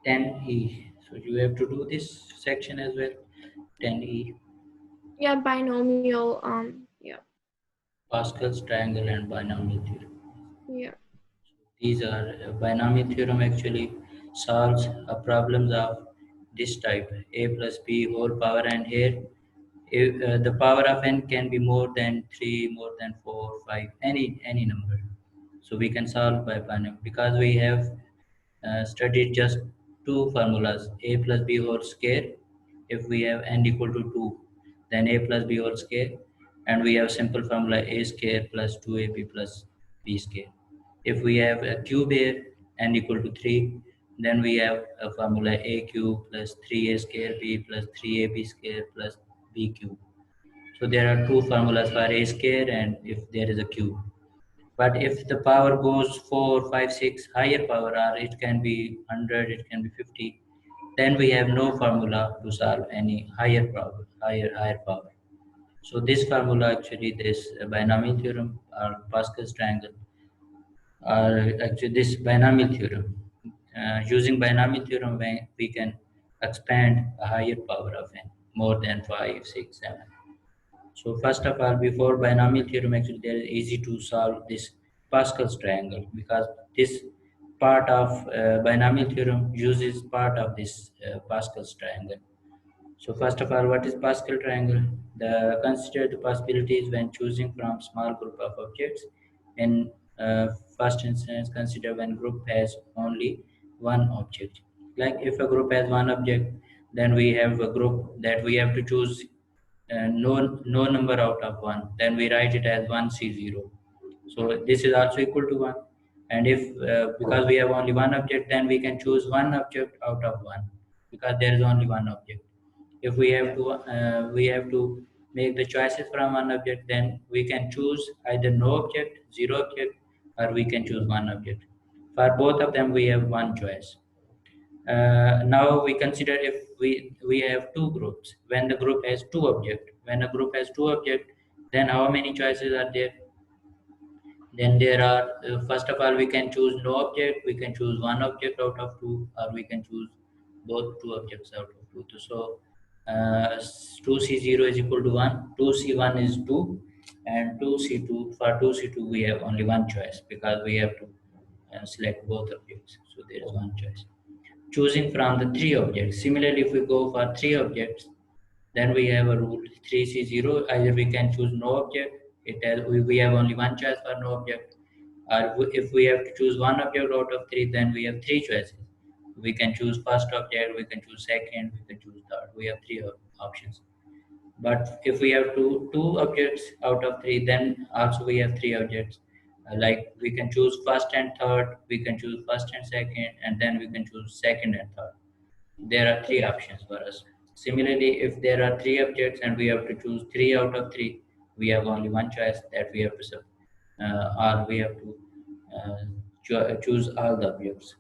10e. So you have to do this section as well. 10e, Yeah, binomial. Yeah, Pascal's triangle and binomial theorem. yeah, These are binomial theorem actually solves problems of this type a plus b whole power, and here if, the power of n can be more than 3, more than 4, 5, any number. So we can solve by binomial because we have studied just two formulas a plus b whole square. If we have n equal to 2, then a plus b whole square, and we have simple formula a square plus 2ab plus b square. If we have a cube here n equal to 3, then we have a formula a cube plus 3a square b plus 3ab square plus b cube. So there are two formulas for a square and if there is a cube. But if the power goes 4, 5, 6, higher power, or it can be 100, it can be 50, then we have no formula to solve any higher power, higher power. So this formula actually, this binomial theorem or Pascal's triangle, or actually this binomial theorem. Using binomial theorem, we can expand a higher power of n, more than 5, 6, 7. So first of all, before binomial theorem, actually there is easy to solve this Pascal's triangle because this part of binomial theorem uses part of this Pascal's triangle. So first of all, what is Pascal triangle? Consider the possibilities when choosing from small group of objects. In first instance, consider when group has only one object. Like if a group has one object, then we have a group that we have to choose no number out of one. Then we write it as 1C0. So this is also equal to 1. And if because we have only one object, then we can choose one object out of one because there is only one object. If we have to make the choices from one object, then we can choose either no object, zero object, or we can choose one object. For both of them we have one choice. Now we consider if we have two groups. When the group has two object, when a group has two object, then how many choices are there? Then there are first of all we can choose no object, we can choose one object out of two, or we can choose both two objects out of two. So 2C0 is equal to 1, 2C1 is 2, and 2C2, for 2C2 we have only one choice because we have to select both objects. So there is one choice. Choosing from the three objects. Similarly, if we go for three objects, then we have a rule 3C0. Either we can choose no object, we have only one choice for no object, or if we have to choose one object out of three, then we have three choices. We can choose first object, we can choose second, we can choose third. We have three options. But if we have two objects out of three, then also we have three objects. Like we can choose first and third, we can choose first and second, and then we can choose second and third. There are three yeah, options for us. Similarly, if there are three objects and we have to choose three out of three, we have only one choice that we have to or we have to choose all the objects.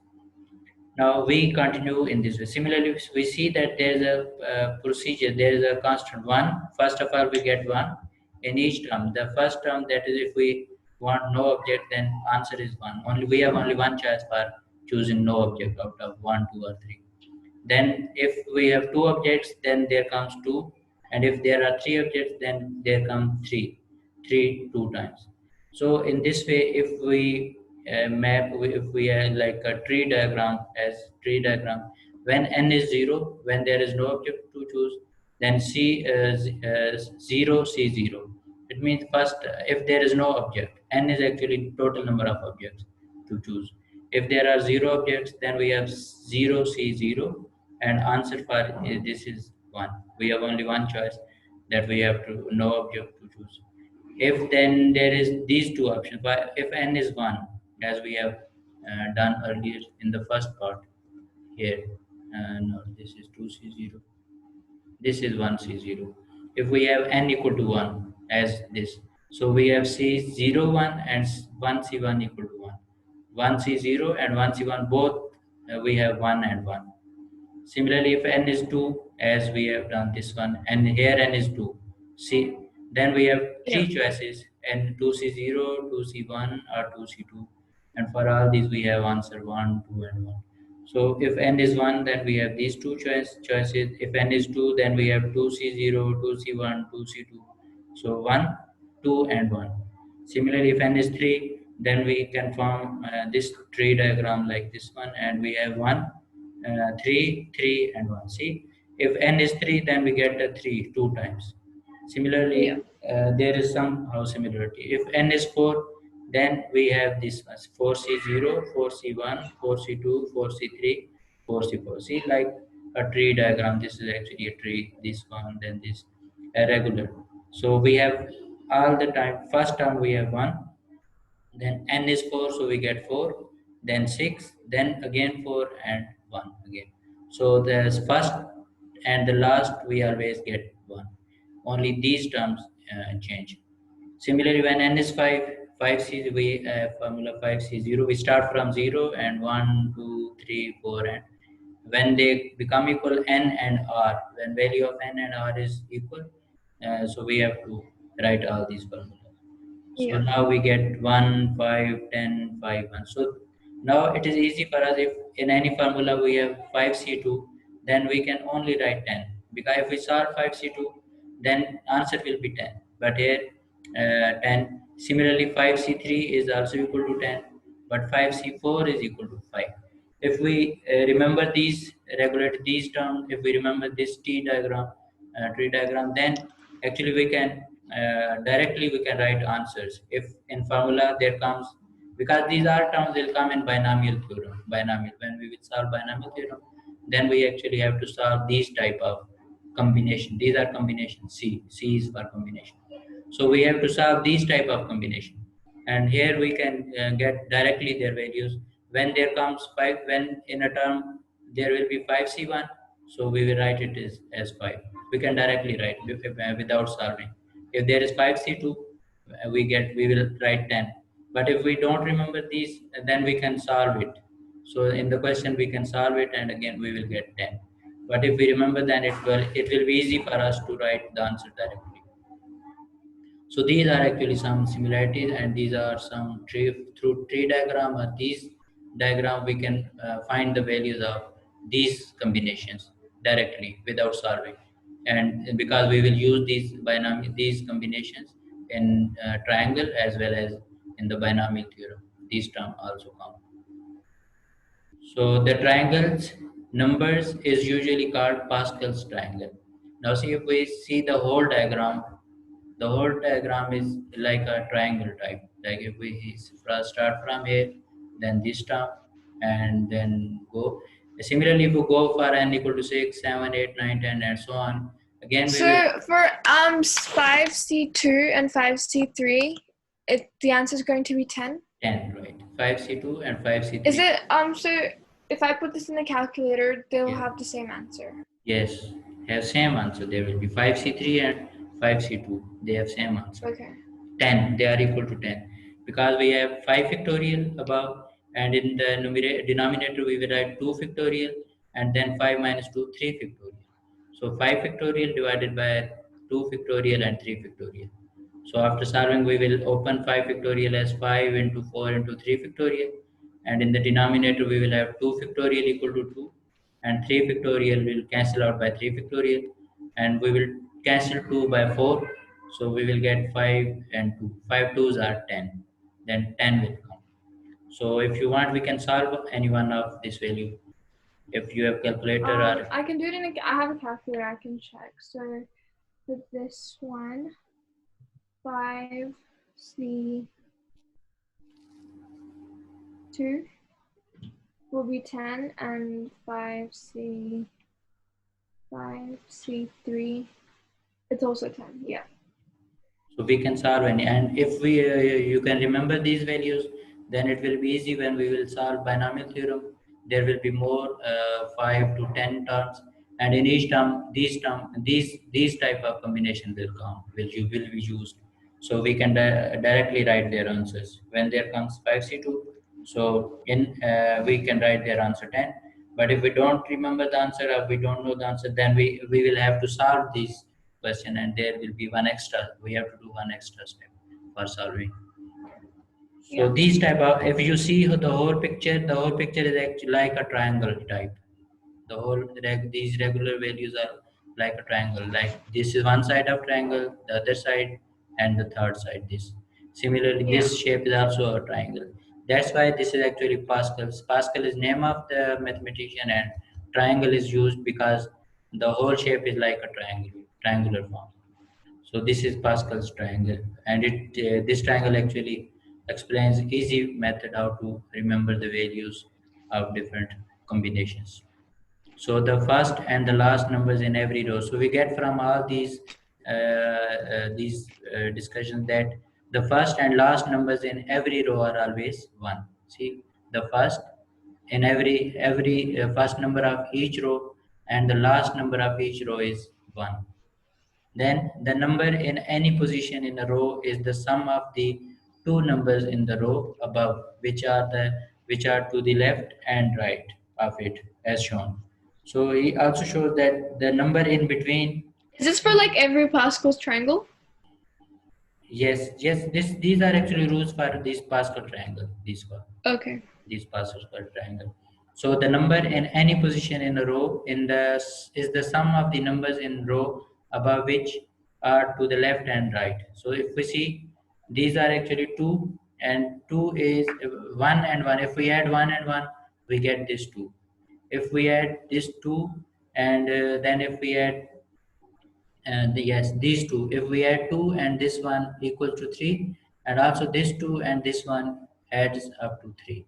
Now we continue in this way. Similarly, we see that there is a procedure, there is a constant one. First of all, we get one in each term. The first term, that is, if we want no object, then answer is one. Only we have only one choice for choosing no object out of one, two, or three. Then if we have two objects, then there comes two, and if there are three objects, then there come three two times. So in this way, if we if we have like a tree diagram, as tree diagram, when n is 0, when there is no object to choose, then zero C0. It means first, if there is no object, n is actually total number of objects to choose. If there are zero objects, then we have 0C0, and answer for this is 1. We have only one choice, that we have to no object to choose. If then there is these two options, but if n is 1, as we have done earlier in the first part here, no, this is 2C0, this is 1C0. If we have n equal to 1 as this, so we have C01 and 1C1 equal to 1. 1C0 and 1C1 both we have 1 and 1. Similarly, if n is 2, as we have done this one, and here n is 2, see, then we have yeah, three choices, n 2C0, 2C1, or 2C2. And for all these, we have answer 1, 2, and 1. So if n is 1, then we have these two choices. If n is 2, then we have 2C0, 2C1, 2C2. So 1, 2, and 1. Similarly, if n is 3, then we can form this tree diagram like this one, and we have 1, 3, 3, and 1. See, if n is 3, then we get a 3 two times. Yeah. Similarly, there is somehow similarity. If n is 4, then we have this one 4C0, 4C1, 4C2, 4C3, 4C4. See, like a tree diagram, this is actually a tree, this one, then this, irregular. So we have all the time, first term we have 1, then n is 4, so we get 4, then 6, then again 4, and 1 again. So the first and the last we always get 1. Only these terms change. Similarly, when n is 5, 5c, we formula 5c0, we start from 0 and 1, 2, 3, 4, and when they become equal n and r, when value of n and r is equal, so we have to write all these formulas. So Yeah. now we get 1, 5, 10, 5, 1. So now it is easy for us if in any formula we have 5c2, then we can only write 10. Because if we solve 5c2, then answer will be 10. But here 10. Similarly, 5c3 is also equal to 10, but 5c4 is equal to 5. If we remember these, regulate these terms, if we remember this tree diagram, then actually we can directly we can write answers. If in formula there comes, because these are terms will come in binomial theorem. Binomial, when we will solve binomial theorem, then we actually have to solve these type of combination. These are combinations. C is for combination. So we have to solve these type of combination, and here we can get directly their values. When there comes 5, when in a term there will be 5c1, so we will write it as 5. We can directly write without solving. If there is 5c2, we will write 10. But if we don't remember these, then we can solve it. So in the question we can solve it, and again we will get 10. But if we remember, then it will be easy for us to write the answer directly. So these are actually some similarities, and these are some through tree diagram or these diagram we can find the values of these combinations directly without solving. And because we will use these combinations in triangle as well as in the binomial theorem, these terms also come. So the triangle's numbers is usually called Pascal's triangle. Now see, if we see the whole diagram is like a triangle type. Like if we first start from here, then this term, and then go. Similarly, if we go for n equal to 6, 7, 8, 9, 10, and so on, again we will So for 5C2 and 5C3, the answer is going to be 10. 10, right? 5c2 and 5c3. Is it so if I put this in the calculator, they'll Yeah. have the same answer. Yes, have same answer. There will be 5c3 and 5c2. They have same answer. Okay. 10, they are equal to 10, because we have 5 factorial above, and in the denominator we will write 2 factorial, and then 5 minus 2, 3 factorial. So 5 factorial divided by 2 factorial and 3 factorial. So after solving, we will open 5 factorial as 5 into 4 into 3 factorial, and in the denominator we will have 2 factorial equal to 2, and 3 factorial will cancel out by 3 factorial, and we will cancel 2 by 4, so we will get 5 and 2. 5 twos are 10, then 10 will come. So if you want, we can solve any one of this value. If you have calculator or I can do it I have a calculator, I can check. So with this one, 5C2 will be 10, and 5C3, it's also 10. Yeah. so we can solve any, and if we you can remember these values, then it will be easy when we will solve binomial theorem. There will be more 5 to 10 terms, and in each term these type of combination will come, will be used. So we can directly write their answers when there comes 5c2. So in we can write their answer 10. But if we don't remember the answer, or we don't know the answer, then we will have to solve these question, and there will be one extra, we have to do one extra step for solving. So Yeah. these type of, if you see the whole picture is actually like a triangle type. These regular values are like a triangle. Like this is one side of triangle, the other side, and the third side. This similarly, Yeah. this shape is also a triangle. That's why this is actually Pascal's. Pascal is name of the mathematician, and triangle is used because the whole shape is like a triangular form. So this is Pascal's triangle, and this triangle actually explains easy method how to remember the values of different combinations. So the first and the last numbers in every row. So we get from all these discussions that the first and last numbers in every row are always one. See, the first in every first number of each row and the last number of each row is one. Then the number in any position in a row is the sum of the two numbers in the row above, which are to the left and right of it, as shown. So he also shows that the number in between. Is this for like every Pascal's triangle? Yes. These are actually rules for this Pascal triangle. Okay. These Pascal triangle. So the number in any position in a row is the sum of the numbers in row above which are to the left and right. So if we see, these are actually two, and two is one and one. If we add one and one, we get this two. If we add this two, and then if we add yes, these two. If we add 2 and this one equals to 3, and also this 2 and this one adds up to 3.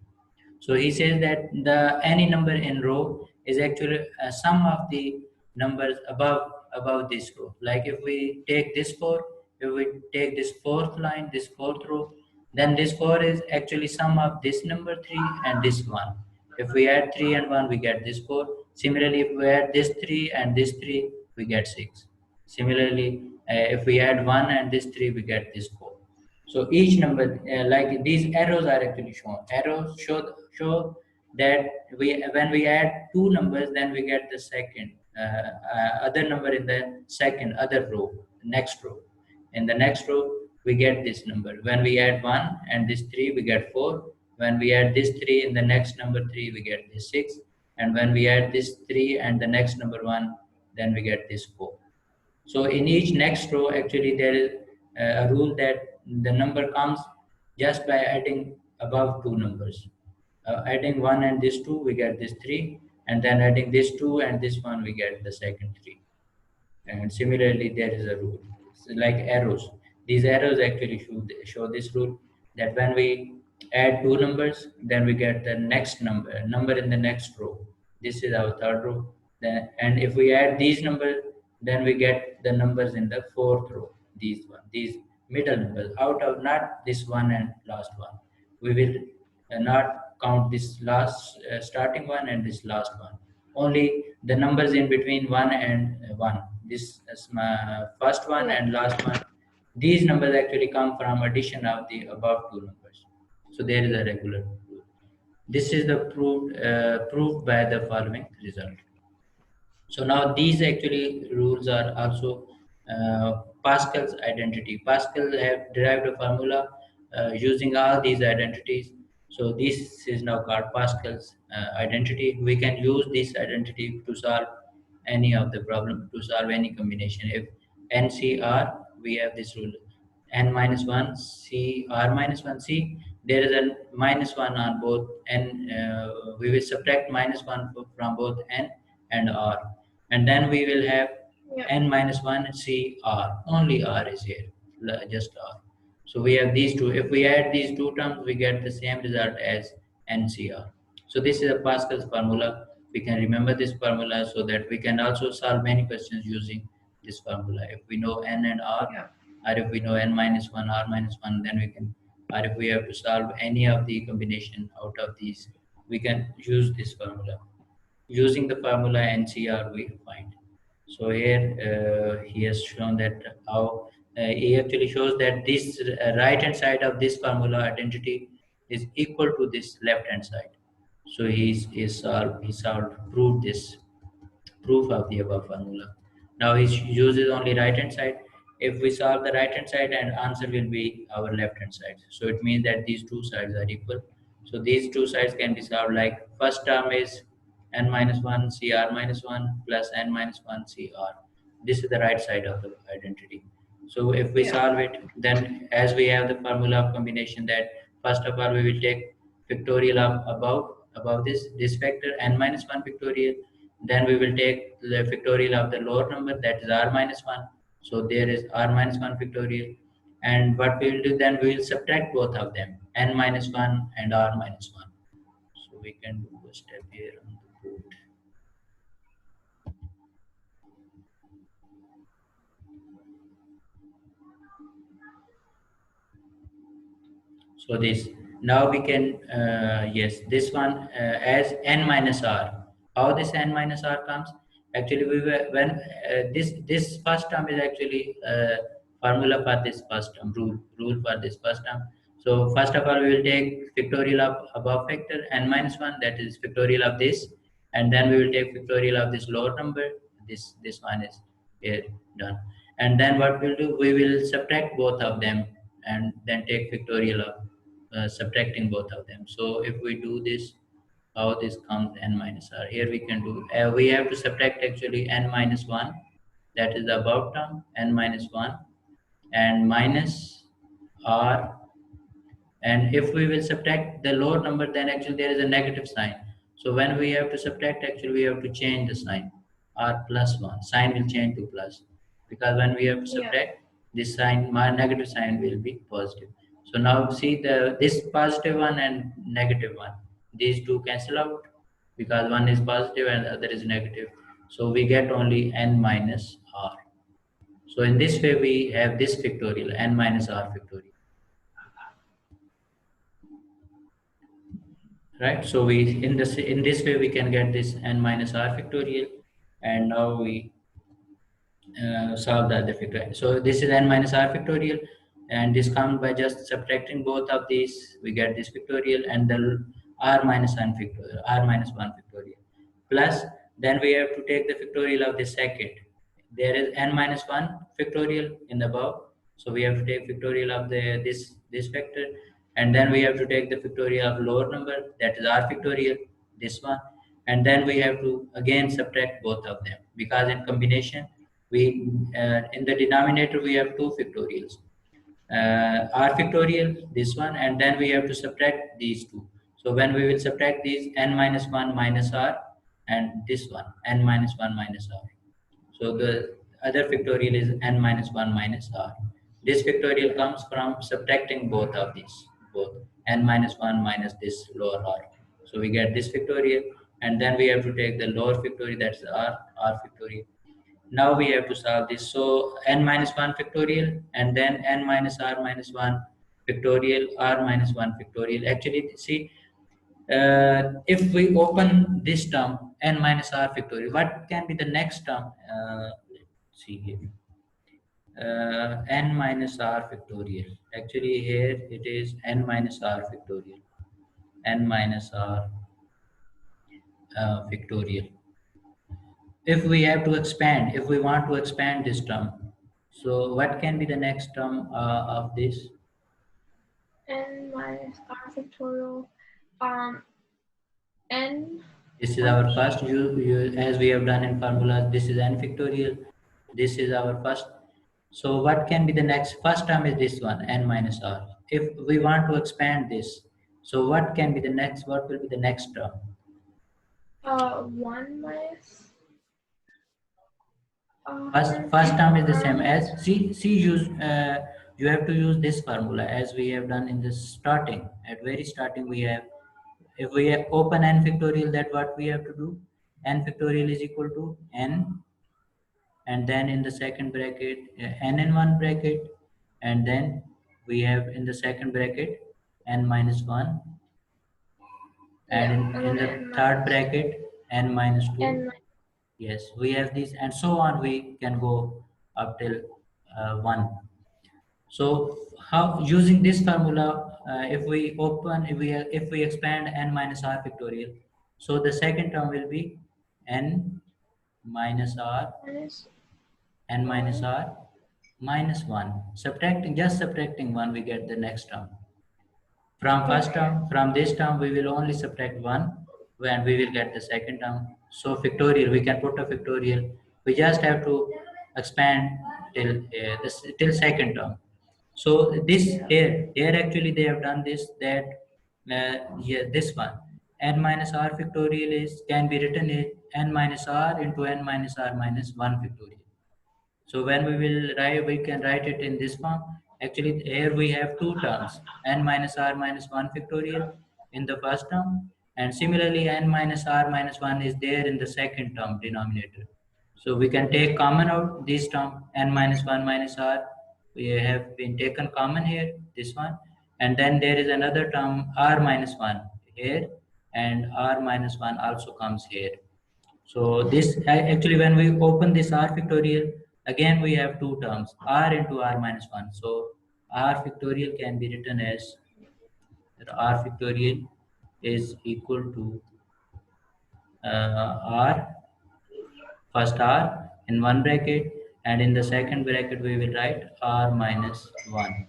So he says that the any number in row is actually a sum of the numbers above this row. Like if we take this 4, if we take this fourth line, this fourth row, then this 4 is actually sum of this number 3 and this 1. If we add 3 and 1, we get this 4. Similarly, if we add this 3 and this 3, we get 6. Similarly, if we add 1 and this 3, we get this 4. So each number, like these arrows are actually shown. Arrows show that when we add two numbers, then we get the second other number in the second other row, next row. In the next row, we get this number. When we add 1 and this 3, we get 4. When we add this 3 in the next number 3, we get this 6. And when we add this 3 and the next number 1, then we get this 4. So in each next row, actually there is a rule that the number comes just by adding above two numbers. Adding 1 and this 2, we get this 3, and then adding this 2 and this 1, we get the second 3. And similarly, there is a rule. So like arrows. These arrows actually show this rule that when we add two numbers, then we get the next number in the next row. This is our third row. And if we add these numbers, then we get the numbers in the fourth row. These middle numbers out of not this one and last one. We will not count this last starting one and this last one. Only the numbers in between 1 and 1. This is my first one Yeah. and last one. These numbers actually come from addition of the above two numbers. So there is a regular rule. This is the proved by the following result. So now these actually rules are also Pascal's identity. Pascal have derived a formula using all these identities. So this is now called Pascal's identity. We can use this identity to solve any of the problem, to solve any combination. If NCR, we have this rule. N minus 1, C, R minus 1, C. There is a minus 1 on both N. We will subtract minus 1 from both N and R, and then we will have Yeah. N minus 1 C R. Only R is here, just R. So we have these two. If we add these two terms, we get the same result as NCR. So this is a Pascal's formula. We can remember this formula so that we can also solve many questions using this formula. If we know N and R, Yeah. or if we know N minus 1, R minus 1, then we can, or if we have to solve any of the combination out of these, we can use this formula. Using the formula NCR, we find. So here he has shown that how he actually shows that this right hand side of this formula identity is equal to this left hand side. So he solved proved this proof of the above formula. Now he uses only right hand side. if we solve the right hand side, and answer will be our left hand side. So it means that these two sides are equal. So these two sides can be solved like first term is n minus 1 cr minus 1 plus n minus 1 cr. This is the right side of the identity. So if we Yeah. solve it, then as we have the formula of combination, that first of all we will take factorial of above this factor n minus 1 factorial. Then we will take the factorial of the lower number, that is r minus 1. So there is r minus 1 factorial. And what we will do then, we will subtract both of them, n minus 1 and r minus 1. So we can do a step here on the board. So this, now we can, yes, this one as n minus r. How this n minus r comes? Actually, we were when this first term is actually formula for this first term, rule for this first term. So first of all, we will take factorial of above factor n minus 1, that is factorial of this, and then we will take factorial of this lower number. This one is here done. And then what we'll do, we will subtract both of them and then take factorial of subtracting both of them. So if we do this, how this comes n minus r. Here we can do, we have to subtract actually n minus 1, that is the above term, n minus 1, and minus r. And if we will subtract the lower number, then actually there is a negative sign. So when we have to subtract, actually we have to change the sign. R plus 1, sign will change to plus, because when we have to Yeah. subtract, this sign, my negative sign will be positive. So now see this positive one and negative one, these two cancel out, because one is positive and the other is negative. So we get only n minus r. So in this way we have this factorial, n minus r factorial. Right, so we in this way we can get this n minus r factorial. And now we solve the other factorial. So this is n minus r factorial, and this comes by just subtracting both of these, we get this factorial, and the r minus 1 factorial, r minus 1 factorial, plus then we have to take the factorial of the second. There is n minus 1 factorial in the above, so we have to take factorial of this factor, and then we have to take the factorial of lower number, that is r factorial, this one. And then we have to again subtract both of them, because in combination we in the denominator we have two factorials, r factorial, this one, and then we have to subtract these two. So when we will subtract these, n minus 1 minus r, and this one n minus 1 minus r. So the other factorial is n minus 1 minus r. This factorial comes from subtracting both of these, both n minus 1 minus this lower r. So we get this factorial, and then we have to take the lower factorial, that's r factorial. Now we have to solve this. So n minus 1 factorial, and then n minus r minus 1 factorial, r minus 1 factorial. Actually, see, if we open this term n minus r factorial, what can be the next term? Let's see here. N minus r factorial. Actually, here it is n minus r factorial. N minus r factorial. If we have to expand, if we want to expand this term, so what can be the next term of this? N minus r factorial. N. This is our first, as we have done in formulas, this is n factorial, this is our first. So what can be the next? First term is this one, n minus r. If we want to expand this, so what can be the next, what will be the next term? 1 minus. First term is the same as, use you have to use this formula as we have done in the starting. At very starting we have, if we have open n factorial, that what we have to do, n factorial is equal to n, and then in the second bracket n in one bracket, and then we have in the second bracket n minus 1, and in the third bracket n minus 2. Yes, we have these, and so on. We can go up till 1. So how, using this formula, if we open, if we expand n minus r factorial, so the second term will be n minus r, n minus r minus 1. Subtracting, just subtracting 1, we get the next term. From first Okay. term, from this term, we will only subtract 1 when we will get the second term. So factorial, we can put a factorial. We just have to expand till second term. So this here actually they have done this that yeah, this one n minus r factorial is can be written as n minus r into n minus r minus 1 factorial. So when we will write, we can write it in this form. Actually, here we have two terms, n minus r minus 1 factorial in the first term, and similarly n minus r minus 1 is there in the second term denominator. So we can take common out this term, n minus 1 minus r. We have been taken common here, this one. And then there is another term, r minus 1 here, and r minus 1 also comes here. So this actually when we open this r factorial, again we have two terms, r into r minus 1. So r factorial can be written as r factorial is equal to r, first r in one bracket, and in the second bracket we will write r minus 1,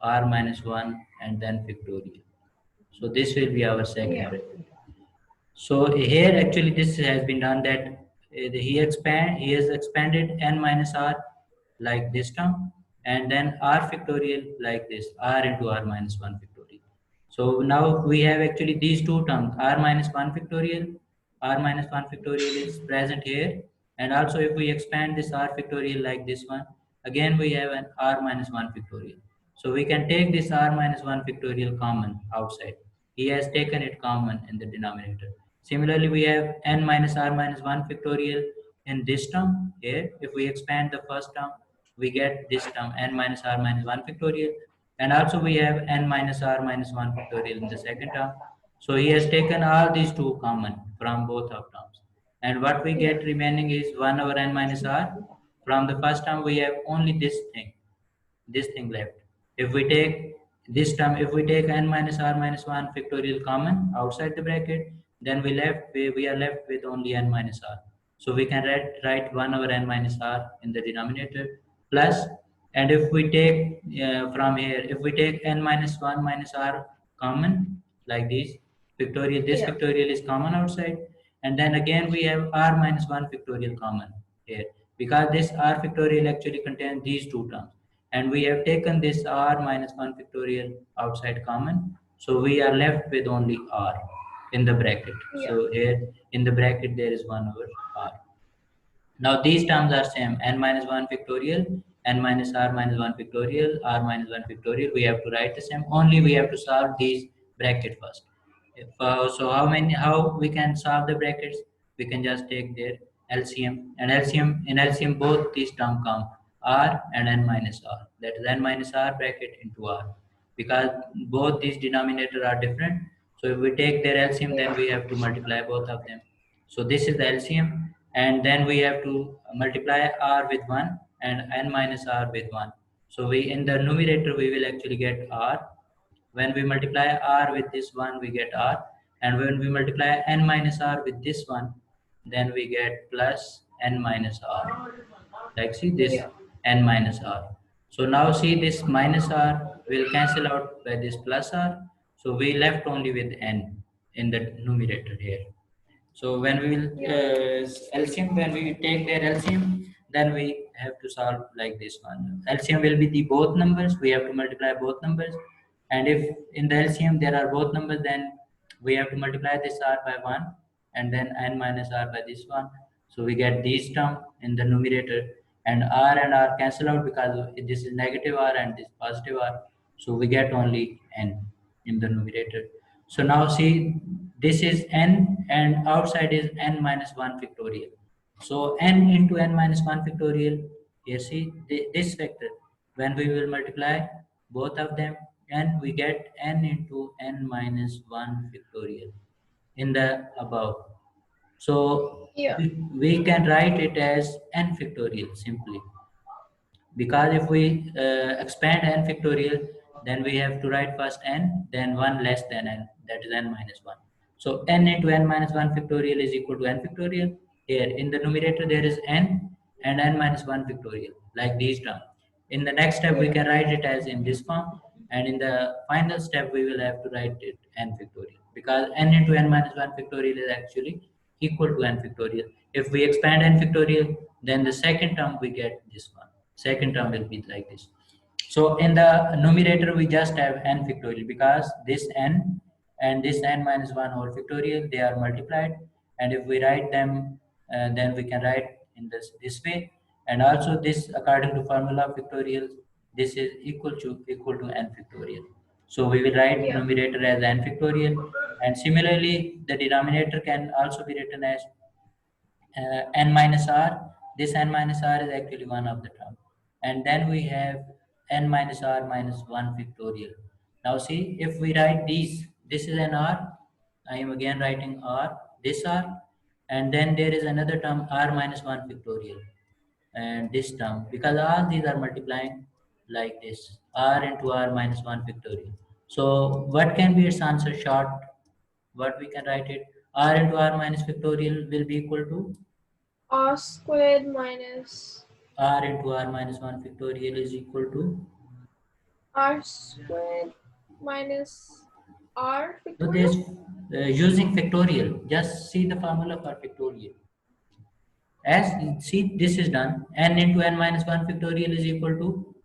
r minus 1 and then factorial. So this will be our second Yeah. bracket. So here actually this has been done that he has expanded n minus r like this term, and then r factorial like this, r into r minus 1 factorial. So now we have actually these two terms, r minus 1 factorial, r minus 1 factorial is present here, and also if we expand this r factorial like this one, again we have an r minus 1 factorial. So we can take this r minus 1 factorial common outside. He has taken it common in the denominator. Similarly, we have n minus r minus 1 factorial in this term here. If we expand the first term, we get this term n minus r minus 1 factorial. And also we have n minus r minus 1 factorial in the second term. So he has taken all these two common from both of terms. And what we Yeah. get remaining is 1 over n minus r. From the first term, we have only this thing left. If we take this term, if we take n minus r minus 1 factorial common outside the bracket, then we are left with only n minus r. So we can write 1 over n minus r in the denominator plus, and if we take from here, if we take n minus 1 minus r common like this, this Yeah. factorial is common outside, and then again we have r minus 1 factorial common here, because this r factorial actually contains these two terms, and we have taken this r minus 1 factorial outside common, so we are left with only r in the bracket. Yeah. So here in the bracket there is 1 over r. Now these terms are same, n minus 1 factorial, n minus r minus 1 factorial, r minus 1 factorial. We have to write the same. Only we have to solve these bracket first. So how we can solve the brackets? We can just take their LCM, and LCM both these terms come r and n minus r. That is n minus r bracket into r, because both these denominators are different. So if we take their LCM, then Yeah. we have to multiply both of them. So this is the LCM, and then we have to multiply r with 1 and n minus r with 1. So we in the numerator we will actually get r. When we multiply r with this one, we get r, and when we multiply n minus r with this one, then we get plus n minus r. Like see this Yeah. n minus r. So now see this minus r will cancel out by this plus r. So we left only with n in the numerator here. So when we will Yeah. LCM, when we take their LCM, then we have to solve like this one. LCM will be the both numbers. We have to multiply both numbers, and if in the LCM there are both numbers, then we have to multiply this r by 1 and then n minus r by this one. So we get these term in the numerator, and r cancel out because this is negative r and this positive r. So we get only n in the numerator. So now see, this is n and outside is n minus 1 factorial. So n into n minus 1 factorial, here see this factor, when we will multiply both of them, and we get n into n minus 1 factorial in the above. So Yeah. we can write it as n factorial simply, because if we expand n factorial, then we have to write first n, then 1 less than n, that is n minus 1. So n into n minus 1 factorial is equal to n factorial. Here in the numerator there is n and n minus 1 factorial, like these terms. In the next step, we Yeah. can write it as in this form, and in the final step, we will have to write it n factorial, because n into n minus 1 factorial is actually equal to n factorial. If we expand n factorial, then the second term we get this one. Second term will be like this. So in the numerator, we just have n factorial, because this n and this n minus 1 whole factorial, they are multiplied. And if we write them, then we can write in this way. And also this, according to formula of factorial, this is equal to n factorial. So we will write Yeah. numerator as n factorial. And similarly, the denominator can also be written as n minus r. This n minus r is actually one of the term. And then we have n minus r minus 1 factorial. Now see, if we write these, this is an r, I am again writing r, this r, and then there is another term r minus 1 factorial, and this term, because all these are multiplying like this, r into r minus 1 factorial. So what can be its answer short? What we can write it? R into r minus factorial will be equal to R squared minus r into r minus 1 factorial is equal to, R squared minus R so there's factorial. using factorial, just see the formula for factorial. As see, this is done, n into n minus 1 factorial is equal to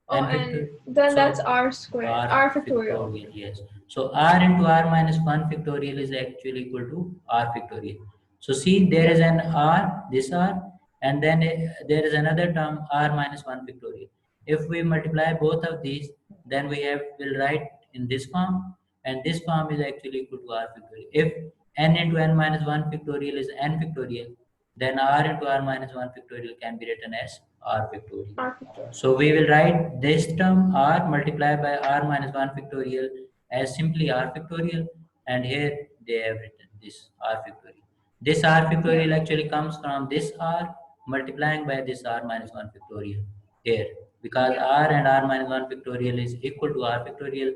Oh, n and factorial. then So that's R squared, r R factorial. factorial, yes. So r into r minus 1 factorial is actually equal to r factorial. So see, there Yeah. is an r, this r, and then there is another term r minus 1 factorial. If we multiply both of these, then will write in this form, and this form is actually equal to r factorial. If n into n minus 1 factorial is n factorial, then r into r minus 1 factorial can be written as r factorial. R factorial. So we will write this term r multiplied by r minus 1 factorial as simply r factorial, and here they have written this r factorial. This r Yeah. factorial actually comes from this r multiplying by this r minus 1 factorial here, because Yeah. r and r minus 1 factorial is equal to r factorial,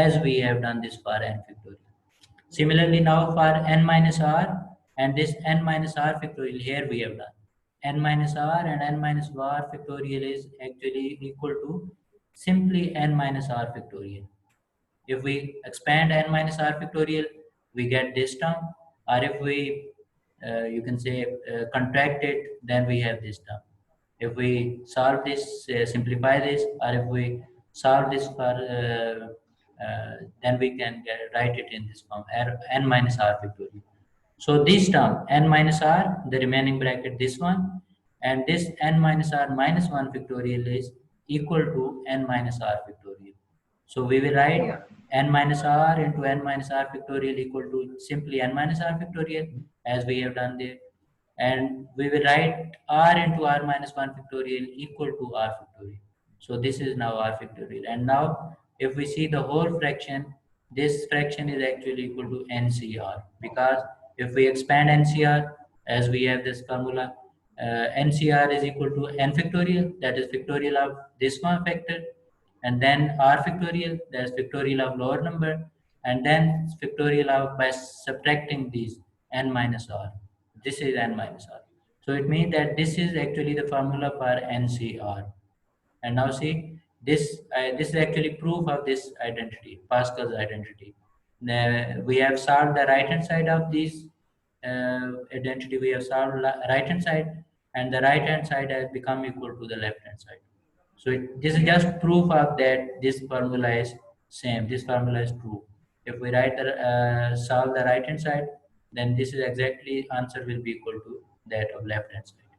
as we have done this for n factorial. Similarly, now for n minus r and this n minus r factorial, here we have done n minus r and n minus r factorial is actually equal to simply n minus r factorial. If we expand n minus r factorial, we get this term, or if we, you can say, contract it, then we have this term. If we solve this, simplify this, or if we solve this for, then we can write it in this form, n minus r factorial. So this term n minus r, the remaining bracket, this one, and this n minus r minus 1 factorial is equal to n minus r factorial. So we will write Yeah. n minus r into n minus r factorial equal to simply n minus r factorial, as we have done there. And we will write r into r minus 1 factorial equal to r factorial. So this is now r factorial. And now if we see the whole fraction, this fraction is actually equal to NCR, because if we expand NCR, as we have this formula, NCR is equal to n factorial, that is factorial of this one factor, and then r factorial, that's factorial of lower number, and then factorial of by subtracting these n minus r. This is n minus r. So it means that this is actually the formula for NCR. And now see, this is actually proof of this identity, Pascal's identity. Now, we have solved the right hand side of this identity. We have solved right hand side, and the right hand side has become equal to the left hand side. So this is Yeah. just proof of that this formula is same. This formula is true. If we solve the right hand side, then this is exactly answer will be equal to that of left hand side.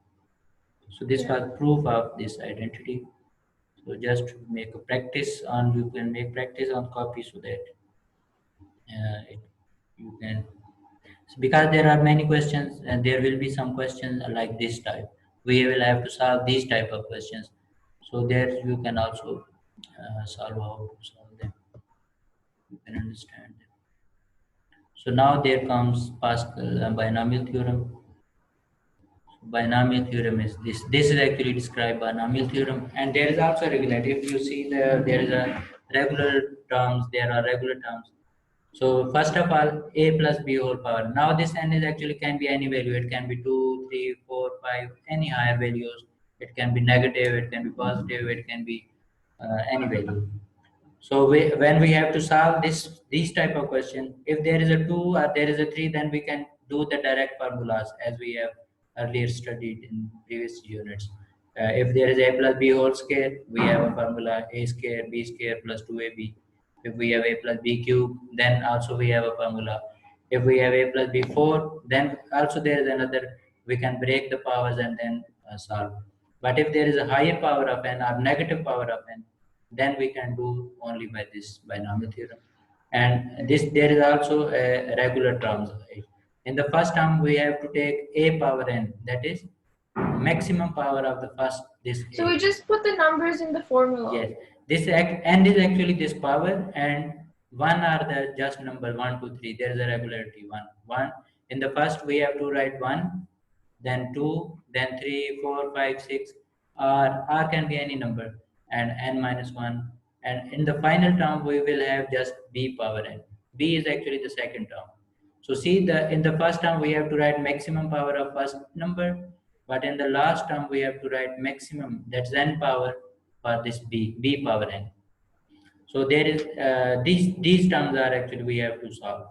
So this Yeah. was proof of this identity. So just make a practice on, you can make practice on copy, so that you can, because there are many questions and there will be some questions like this type. We will have to solve these type of questions. So there you can also solve how to solve them. You can understand them. So now there comes Pascal binomial theorem. Binomial theorem is this. This is actually described binomial theorem, and there is also regularity. If you see there is a regular terms, there are regular terms. So first of all, a plus b whole power. Now this n is actually can be any value. It can be 2, 3, 4, 5, any higher values. It can be negative, it can be positive, it can be any value. So when we have to solve these type of question, if there is a 2 or there is a 3, then we can do the direct formulas as we have earlier studied in previous units. If there is a plus b whole square, we have a formula a square b square plus 2ab. If we have a plus b cube, then also we have a formula. If we have a plus b 4, then also there is another, we can break the powers and then solve. But if there is a higher power of n or negative power of n, then we can do only by this binomial theorem. And this there is also a regular terms. In the first term, we have to take a power n, that is maximum power of the first this So a. we just put the numbers in the formula. Yes, this n is actually this power, and one are the just number 1, 2, 3. There is a regularity one. In the first, we have to write 1, then 2, then 3, 4, 5, 6, or r can be any number, and n minus 1. And in the final term, we will have just b power n. B is actually the second term. So see, the in the first term we have to write maximum power of first number, but in the last term we have to write maximum, that's n power for this b power n. So there is these terms are actually we have to solve.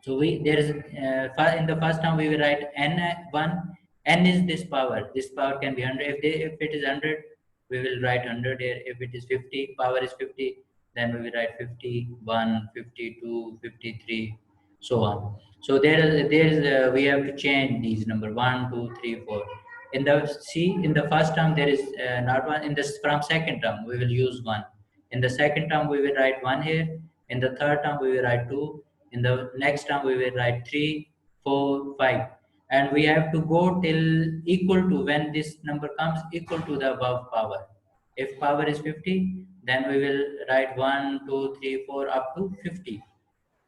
So we there is in the first term we will write n1. N is this power. This power can be 100. If it is 100, we will write 100 here. If it is 50, power is 50, then we will write 51, 52, 53, so on. So there is we have to change these number 1, 2, 3, 4. In the in the first term there is not one. In this from second term we will use 1. In the second term we will write 1 here. In the third term we will write 2. In the next term we will write 3, 4, 5, and we have to go till equal to, when this number comes equal to the above power. If power is 50, then we will write 1, 2, 3, 4 up to 50.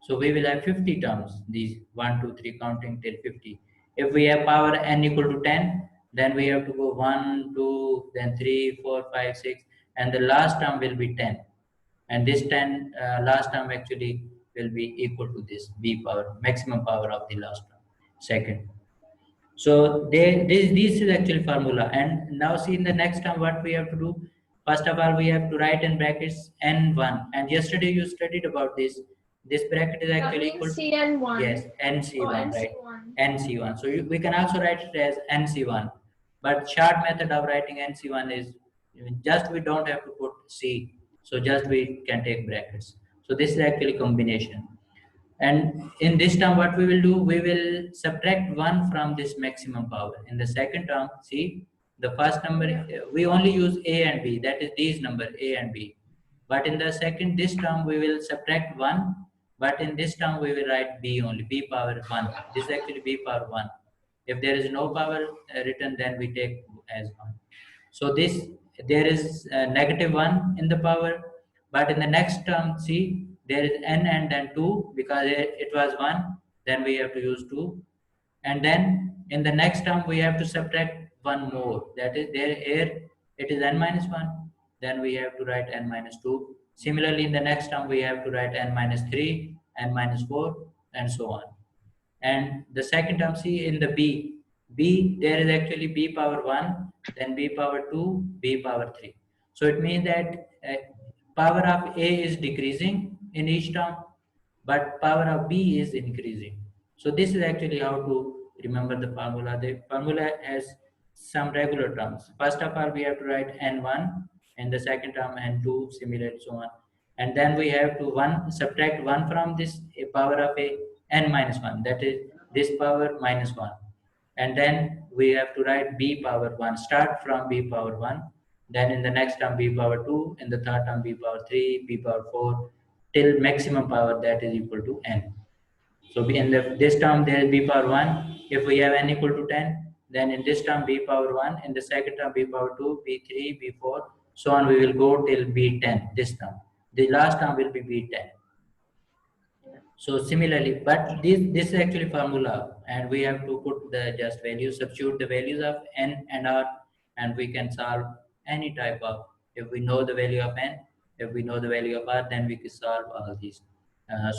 So we will have 50 terms, these 1, 2, 3 counting till 50. If we have power n equal to 10, then we have to go 1, 2, then 3, 4, 5, 6, and the last term will be 10. And this 10 last term actually will be equal to this b power, maximum power of the last term, second. So this is actually formula. And now see in the next term what we have to do. First of all, we have to write in brackets n1. And yesterday you studied about this. This bracket is actually equal to Cn1. yes nc1, right? NC1. nc1. So we can also write it as nc1. But short method of writing nc1 is just we don't have to put c. So just we can take brackets. So this is actually combination. And in this term, what we will do, we will subtract 1 from this maximum power. In the second term, see, the first number, we only use a and b, that is these number a and b. But in the second, this term, we will subtract 1, but in this term, we will write b only, b power 1. This is actually b power 1. If there is no power written, then we take as 1. So this, there is negative 1 in the power, but in the next term, see, there is n and then 2, because it was 1, then we have to use 2. And then in the next term, we have to subtract 1 more. That is, there here it is n minus 1, then we have to write n minus 2. Similarly, in the next term, we have to write n minus 3, n minus 4, and so on. And the second term, see in the b there is actually b power 1, then b power 2, b power 3. So it means that power of a is decreasing in each term, but power of b is increasing. So this is actually how to remember the formula. The formula has some regular terms. First of all, we have to write n1, and the second term n2, similarly so on. And then we have to subtract 1 from this power of a, n minus 1, that is this power minus 1. And then we have to write b power 1, start from b power 1, then in the next term b power 2, in the third term b power 3, b power 4, till maximum power that is equal to n. So in this term there is b power 1. If we have n equal to 10, then in this term b power 1, in the second term b power 2, b3, b4, so on we will go till b10, this term. The last term will be b10. So similarly, but this is actually formula, and we have to put the just values, substitute the values of n and r, and we can solve any type of, if we know the value of n, if we know the value of r, then we can solve all these.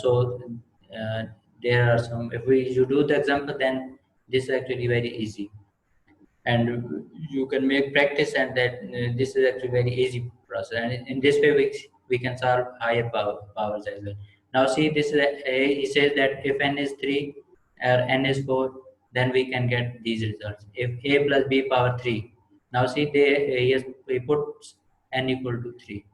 So there are some, if we you do the example, then this is actually very easy. and you can make practice, and that this is actually very easy process, and in this way we can solve higher powers as well. Now see, this is he says that if n is 3 or n is 4, then we can get these results. If a plus b power 3, now see he puts n equal to 3.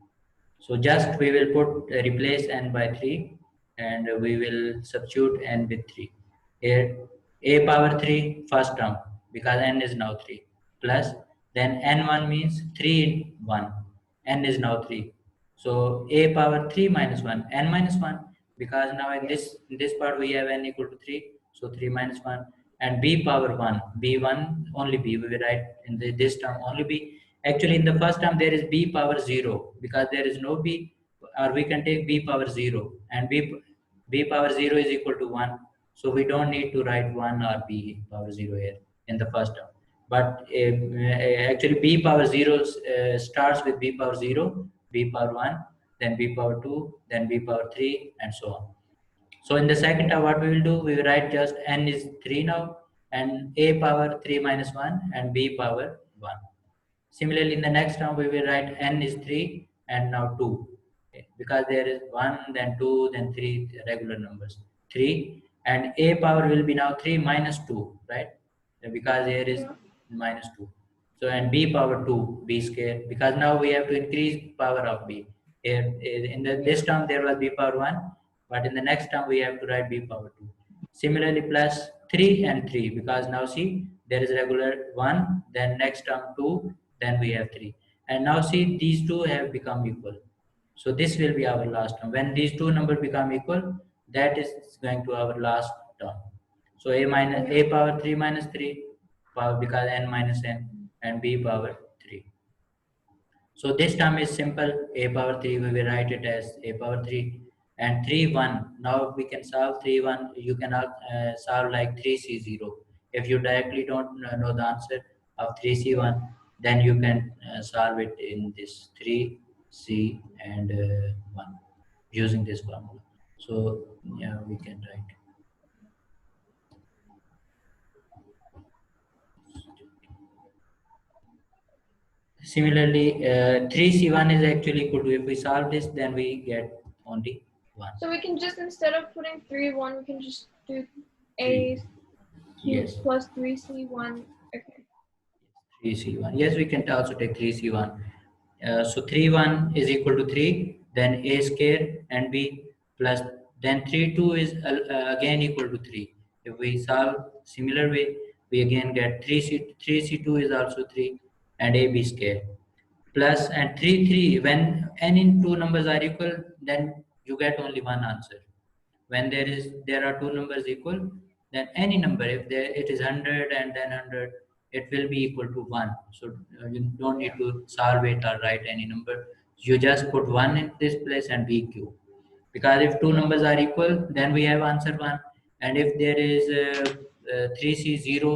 So just we will put replace n by 3, and we will substitute n with 3. Here a power 3 first term, because n is now 3, plus then n1 means 3 in 1, n is now 3. So a power 3 minus 1, n minus 1, because now in this part we have n equal to 3, so 3 minus 1, and b power 1, b1 only b, we will write in this term only b. Actually, in the first term there is b power 0, because there is no b, or we can take b power 0, and b power 0 is equal to 1. So we don't need to write 1 or b power 0 here in the first term. But actually b power 0 starts with b power 0, b power 1, then b power 2, then b power 3, and so on. So in the second term, what we will do, we will write just n is 3 now, and a power 3 minus 1, and b power 1. Similarly, in the next term, we will write n is 3 and now 2. Okay, because there is 1, then 2, then 3 regular numbers. 3, and a power will be now 3 minus 2, right? Because here is Yeah. minus 2. So, and b power 2, b square, because now we have to increase power of b. Here, in this term, there was b power 1, but in the next term, we have to write b power 2. Similarly, plus 3 and 3, because now see, there is regular 1, then next term 2, then we have 3. And now see, these two have become equal. So this will be our last term. When these two numbers become equal, that is going to our last term. So Yeah. a power 3 minus 3, power, because n minus n, and b power 3. So this term is simple. A power 3, we will write it as a power 3, and 3 1. Now we can solve 3 1. You cannot solve like 3c0. If you directly don't know the answer of 3c1, then you can solve it in this 3c and 1 using this formula. So yeah, we can write. Similarly, 3c1 is actually equal to, if we solve this, then we get only 1. So we can just, instead of putting 3 1, we can just do 3. a cube Yes, plus 3c1. Okay. 3c1. Yes, we can also take 3c1. So 3 1 is equal to 3, then a square and b, plus then 3 2 is again equal to 3. If we solve similar way, we again get 3c2 is also 3, and ab square, plus and 3 3. When n in two numbers are equal, then you get only one answer. When there are two numbers equal, then any number, if there it is 100 and then 100, it will be equal to 1. So you don't need Yeah. to solve it or write any number. You just put 1 in this place and bq, because if two numbers are equal, then we have answer 1. And if there is 3c0,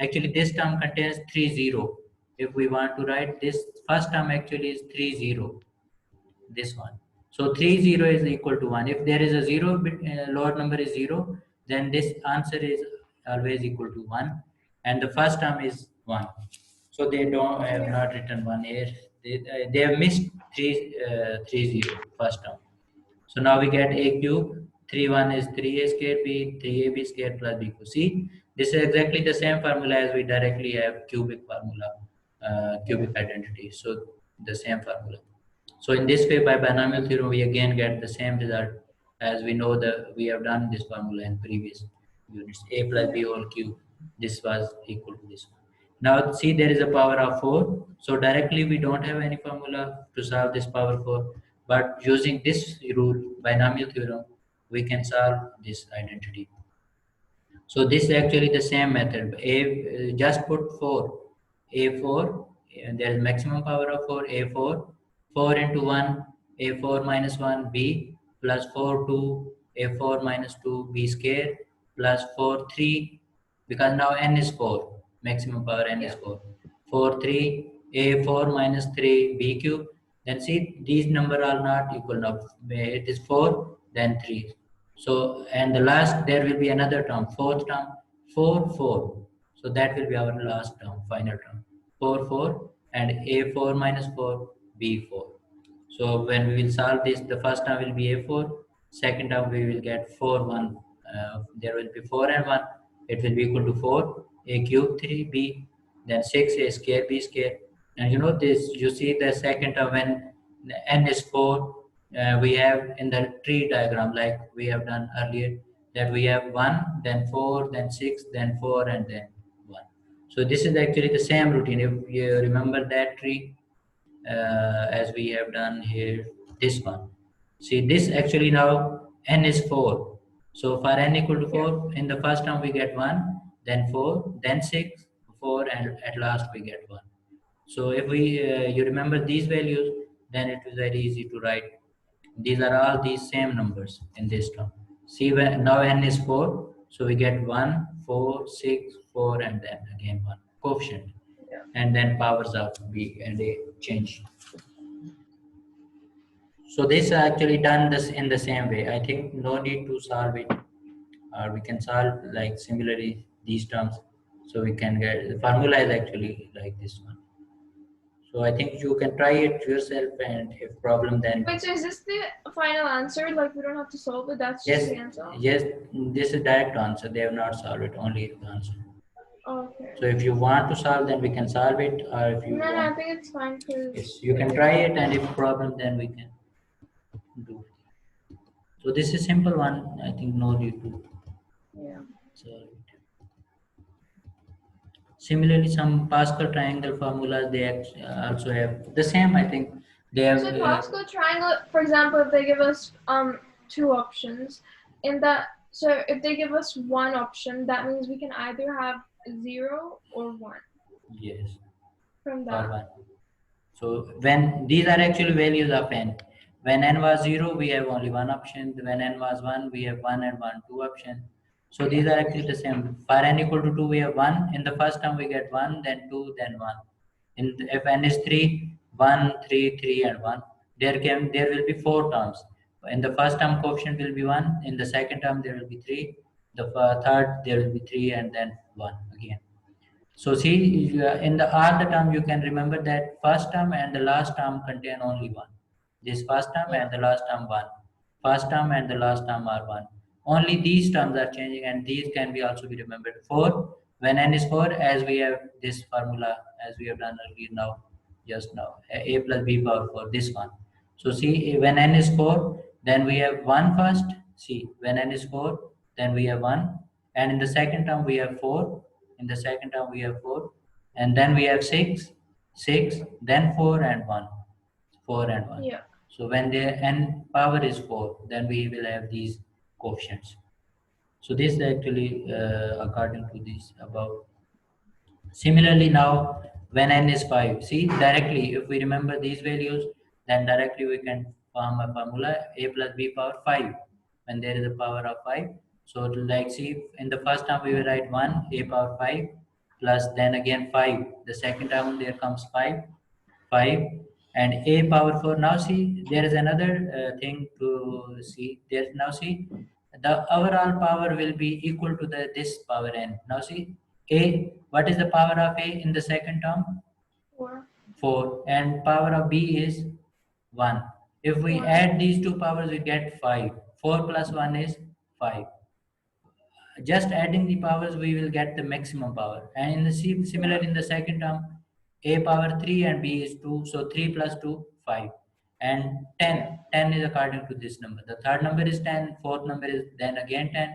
actually this term contains 30. If we want to write this first term, actually is 30, this one. So 30 is equal to 1. If there is a 0, lower number is 0, then this answer is always equal to 1, and the first term is 1. So they don't have Yeah. not written 1 here. They have missed 30 first term. So now we get a cube. 3 1 is 3a square b, 3ab square plus b cube. See, this is exactly the same formula as we directly have cubic formula, Yeah. cubic identity. So the same formula. So in this way, by binomial theorem, we again get the same result as we know that we have done this formula in previous units. A plus Yeah. b whole cube. This was equal to this one. Now see, there is a power of 4. So directly we don't have any formula to solve this power 4. But using this rule, binomial theorem, we can solve this identity. So this is actually the same method. Just put 4. A4, and there is maximum power of 4. A4, 4 into 1, A4 minus 1, B, plus 4, 2, A4 minus 2, B square, plus 4, 3, because now n is 4. Maximum power n is Yeah. 4. 4, 3, A4 minus 3, B cube. Then see, these number are not equal now. It is 4, then 3. So, and the last, there will be another term, fourth term, 4, 4. So that will be our last term, final term. 4, 4 and A4 minus 4, B4. So when we will solve this, the first term will be A4, second term we will get 4, 1. There will be 4 and 1. It will be equal to 4, A cube 3B, then 6, A square B square. And you know this, you see the second term when N is 4, we have in the tree diagram like we have done earlier that we have 1, then 4, then 6, then 4 and then 1. So this is actually the same routine. If you remember that tree, as we have done here, this one. See this actually now n is 4. So for n equal to Yeah. 4, in the first term we get 1, then 4, then 6, 4 and at last we get 1. So if we you remember these values, then it is very easy to write. These are all these same numbers in this term. See when now n is 4, so we get 1, 4, 6, 4 and then again 1 coefficient, Yeah. and then powers of b and a change. So this actually done this in the same way. I think no need to solve it, or we can solve like similarly these terms. So we can get the formula is actually like this one. So I think you can try it yourself, and if problem then Wait, so is this the final answer? Like we don't have to solve it. That's just yes, the answer. yes, this is direct answer. They have not solved it, only the answer. Okay. So if you want to solve, then we can solve it, or if you No, I want, think it's fine because yes, you can try it, and if problem, then we can do it. So this is simple one. I think no need to Yeah. solve it. Similarly, some Pascal triangle formulas they also have the same. I think they have. So Pascal triangle, for example, if they give us two options, in that, so if they give us one option, that means we can either have 0 or 1 Yes, from or that. one. So when these are actually values of n. When n was 0, we have only one option. When n was 1, we have 1 and 1, two options. So these are actually the same. For n equal to 2, we have 1. In the first term, we get 1, then 2, then 1. If n is 3, 1, 3, 3, and 1. There will be 4 terms. In the first term, coefficient will be 1. In the second term, there will be 3. The third, there will be 3, and then 1 again. So see, in the all the term, you can remember that first term and the last term contain only one. This first term Yeah. and the last term one. First term and the last term are one. Only these terms are changing, and these can be also be remembered. 4, when n is 4, as we have this formula, as we have done earlier now, just now, a plus b power 4, this one. So see, when n is 4, then we have 1 first. See, when n is 4, then we have 1. And in the second term, we have 4. In the second term, we have 4. And then we have 6, 6, then 4 and 1. 4 and 1. Yeah. So when the n power is 4, then we will have these coefficients. So this actually according to this above. Similarly now, when n is 5, see directly, if we remember these values, then directly we can form a formula a plus b power 5 when there is a power of 5. So like see, in the first term we will write 1 a power 5 plus then again 5. The second term there comes 5, 5 and a power 4. Now see, there is another thing to see. There now see, the overall power will be equal to the this power n. Now see, a, what is the power of a in the second term? 4. 4, and power of b is 1. If we 1. add these two powers, we get 5. 4 plus 1 is 5. Just adding the powers, we will get the maximum power. And in the similar Yeah. in the second term, a power 3 and b is 2. So 3 plus 2, 5. And 10. Yeah. 10 is according to this number. The third number is 10. Fourth number is then again 10.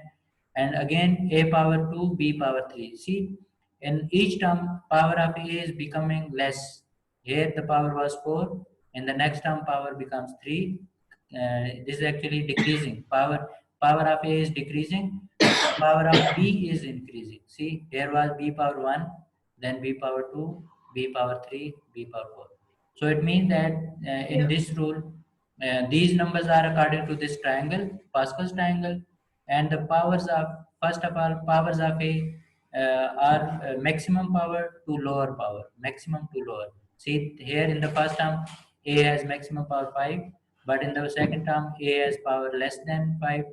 And again a power 2, b power 3. See, in each term, power of a is becoming less. Here the power was 4. In the next term, power becomes 3. This is actually decreasing. Power of a is decreasing, but power of b is increasing. See, here was b power 1, then b power 2, b power 3, b power 4. So it means that in Yeah. this rule, these numbers are according to this triangle, Pascal's triangle, and the powers of, first of all, powers of a are maximum power to lower power, maximum to lower. See, here in the first term, a has maximum power 5, but in the second term, a has power less than 5,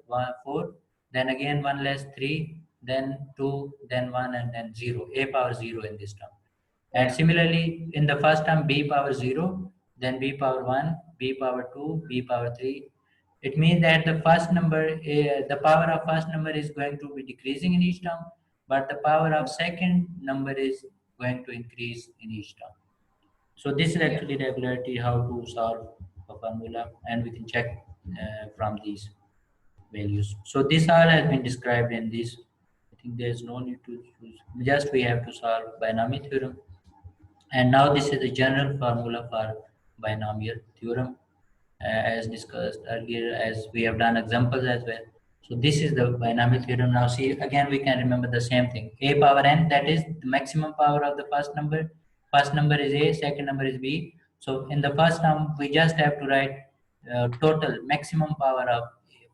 4, then again 1 less 3, then 2, then 1, and then 0, a power 0 in this term. And Yeah. similarly, in the first term, b power 0, then b power 1, b power 2, b power 3. It means that the first number, the power of first number is going to be decreasing in each term, but the power of second number is going to increase in each term. So this is Yeah. actually regularity how to solve a formula, and we can check from these values. So this all has been described in this. I think there is no need to choose. Just we have to solve binomial theorem. And now this is the general formula for binomial theorem, as discussed earlier, as we have done examples as well. So this is the binomial theorem. Now see, again we can remember the same thing. A power n, that is the maximum power of the first number. First number is A, second number is B. So in the first term, we just have to write total maximum power of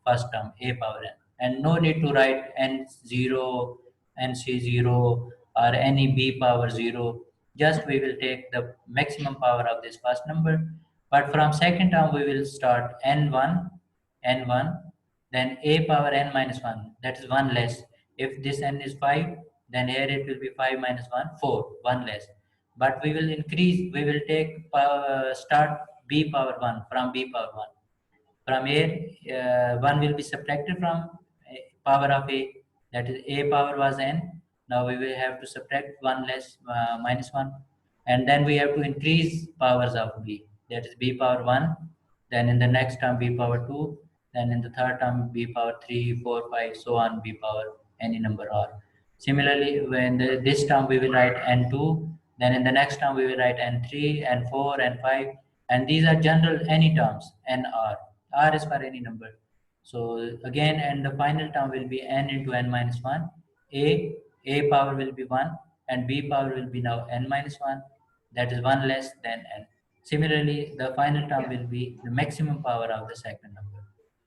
first term, A power n. And no need to write n0, nc0, or any B power 0. Just we will take the maximum power of this first number. But from second term, we will start n1, then a power n minus 1, that is 1 less. If this n is 5, then here it will be 5 minus 1, 4, 1 less. But we will increase, we will take start b power 1 from b power 1. From here, 1 will be subtracted from power of a, that is a power was n. Now we will have to subtract 1 less minus 1, and then we have to increase powers of b, that is b power 1, then in the next term b power 2, then in the third term b power 3, 4, 5, so on, b power any number r. Similarly, when this term we will write n2, then in the next term we will write n3, n4, n5, and these are general any terms, n r. R is for any number. So again, and the final term will be n into n minus 1. A power will be 1, and b power will be now n minus 1. That is 1 less than n. Similarly, the final term Yeah. will be the maximum power of the second number.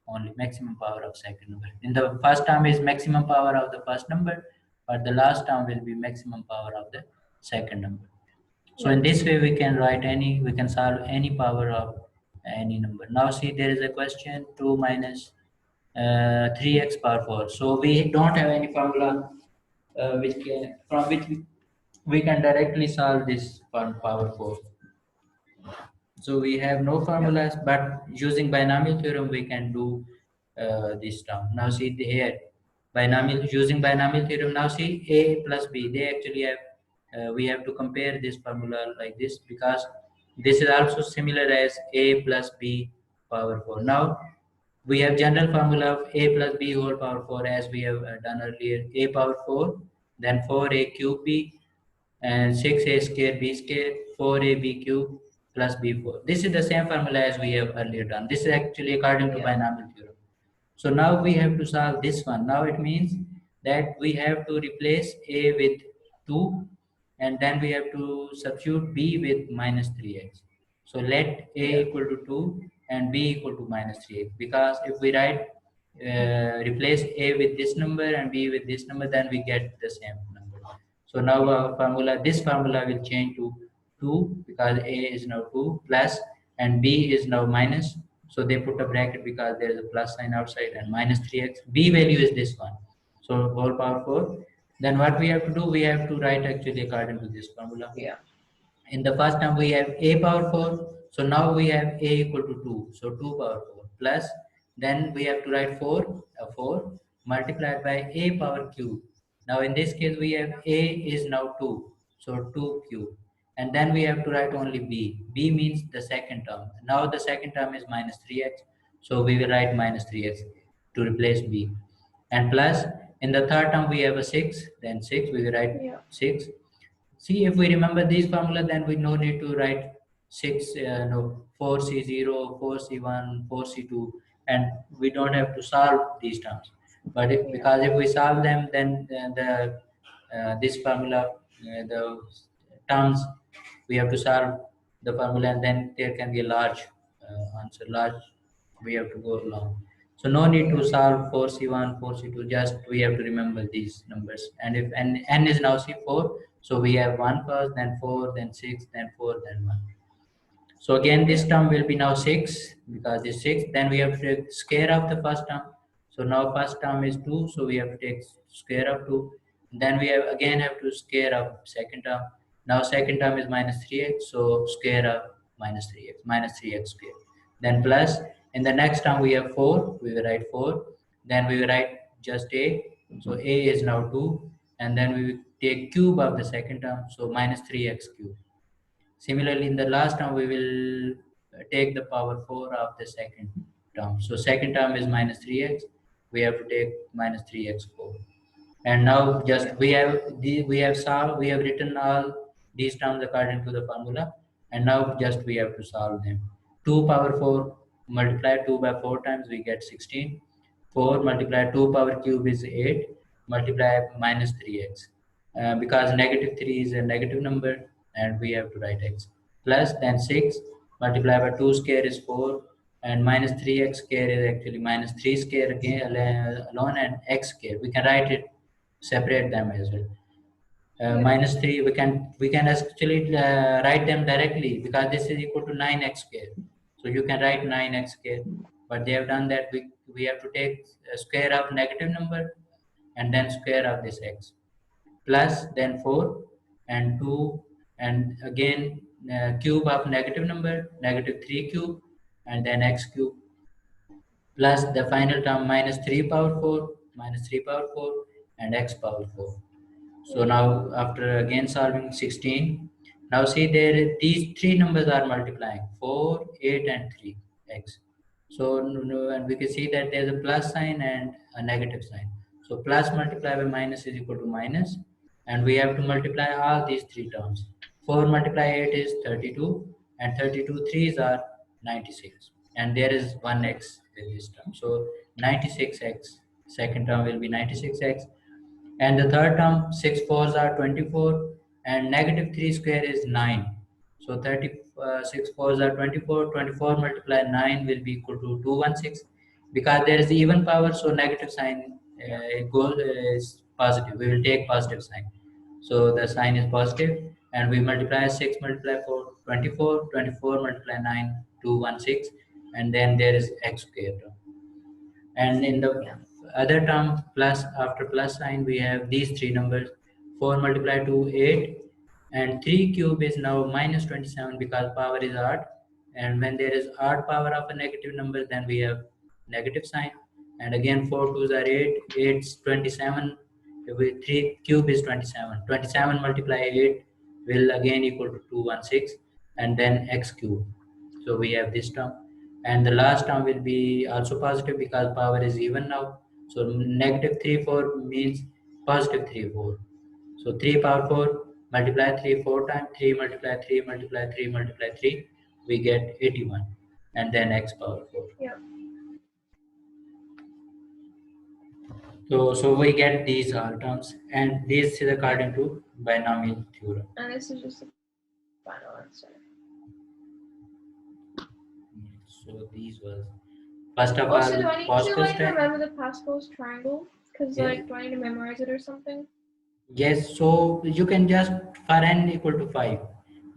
Only maximum power of second number. In the first term is maximum power of the first number, but the last term will be maximum power of the second number. So Yeah. in this way, we can solve any power of any number. Now see, there is a question 2 minus 3x power 4. So we don't have any formula from which we can directly solve this from power 4. So we have no Yeah. formulas, but using binomial theorem, we can do this term. Now see here, binomial using binomial theorem. Now see a plus b. They actually have. We have to compare this formula like this because this is also similar as a plus b power 4. Now we have general formula of a plus b whole power 4 as we have done earlier. A power 4, then 4a cube b, and 6a square b square 4ab cube plus b4. This is the same formula as we have earlier done. This is actually according to Yeah. binomial theorem. So now we have to solve this one. Now it means that we have to replace a with 2, and then we have to substitute b with minus 3x. So let a Yeah. equal to 2 and b equal to minus 3x, because if we write replace a with this number and b with this number, then we get the same number. So now our formula, this formula will change to 2 because a is now 2 plus and b is now minus. So they put a bracket because there is a plus sign outside, and minus 3x. B value is this one. So whole power 4. Then what we have to do, we have to write actually according to this formula. Yeah. In the first term we have a power 4, so now we have a equal to 2, so 2 power 4 plus, then we have to write 4 multiplied by a power cube. Now in this case we have a is now 2, so 2 cube, and then we have to write only b means the second term. Now the second term is minus 3x, so we will write minus 3x to replace b, and plus in the third term we have a 6, then 6 we will write Yeah. 6. See, if we remember this formula, then we no need to write 6, no, 4C0, 4C1, 4C2, and we don't have to solve these terms. But Yeah. because if we solve them, then this formula, the terms, we have to solve the formula, and then there can be a large answer, large, we have to go along. So no need to Yeah. solve 4C1, 4C2, just we have to remember these numbers. And if n is now C4, so we have 1 first, then 4, then 6, then 4, then 1. So again, this Yeah. term will be now 6 because it's 6. Then we have to take square of the first term. So now first term is 2, so we have to take square of 2. Then we have again have to square of second term. Now second term is minus 3x, so square of minus 3x, minus 3x square. Then plus, in the next term we have 4, we will write 4. Then we will write just a, so a is now 2. And then we will take cube of the second term, so minus 3x cube. Similarly, in the last term, we will take the power 4 of the second term. So second term is minus 3x. We have to take minus 3x 4. And now just Yeah. we have solved, we have written all these terms according to the formula. And now just we have to solve them. 2 power 4 multiply 2 by 4 times, we get 16. 4 multiply 2 power cube is 8. Multiply minus 3x. Because negative 3 is a negative number and we have to write x. Plus then 6 multiply by 2 square is 4 and minus 3x square is actually minus 3 square again alone and x square. We can write it, separate them as well. Yeah. Minus 3 we can actually write them directly because this is equal to 9x square. So you can write 9x square, but they have done that we have to take a square of negative number and then square of this x plus then 4 and 2 and again cube of negative number negative 3 cube and then x cube plus the final term minus 3 power 4 minus 3 power 4 and x power 4. So Yeah. now after again solving 16, now see there these three numbers are multiplying 4, 8 and 3 x. So and we can see that there's a plus sign and a negative sign. So plus multiplied by minus is equal to minus and we have to multiply all these three terms. 4 multiply 8 is 32 and 32 threes are 96 and there is 1x with this term. So 96x, second term will be 96x and the third term 6 fours are 24 and negative 3 square is 9. So 6 fours are 24. 24 multiplied 9 will be equal to 216 because there is even power, so negative sign Yeah. it goes is positive. We will take positive sign. So the sign is positive and we multiply 6 multiply 4 24. 24 multiply 9 216 and then there is x square term. And in the Yeah. other term plus after plus sign we have these three numbers 4 multiplied to 8 and 3 cube is now minus 27 because power is odd and when there is odd power of a negative number then we have negative sign and again 4 twos are 8 8's 27 with 3 cube is 27 27 multiply 8 will again equal to 216 and then x cube. So we have this term and the last term will be also positive because power is even now. So negative 3 4 means positive 3 4. So 3 power 4 multiply 3 4 times 3 multiply 3 multiply 3 multiply 3 we get 81 and then x power 4. Yeah. So we get these all terms and this is Yeah. according to binomial theorem. And this is just the final answer. So these was first of Also, do all I need to Pascal's like triangle. remember the Pascal's triangle? Because Yes. like, do I need to memorize it or something? Yes, so you can just for n equal to 5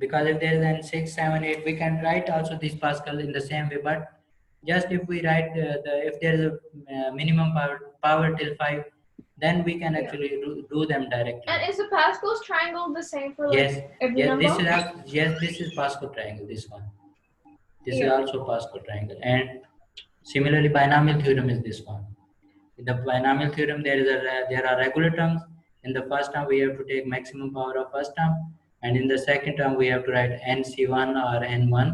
because if there is n 6, 7, 8, we can write also this Pascal in the same way. But just if we write if there is a minimum power till 5, then we can Yeah. actually do them directly. And is the Pascal's triangle the same for like Yes, every yes, number? this is Pascal triangle. This one, this is Yeah. also Pascal triangle, and similarly binomial theorem is this one. In the binomial theorem, there are regular terms. In the first term, we have to take maximum power of first term, and in the second term, we have to write nc1 or n1,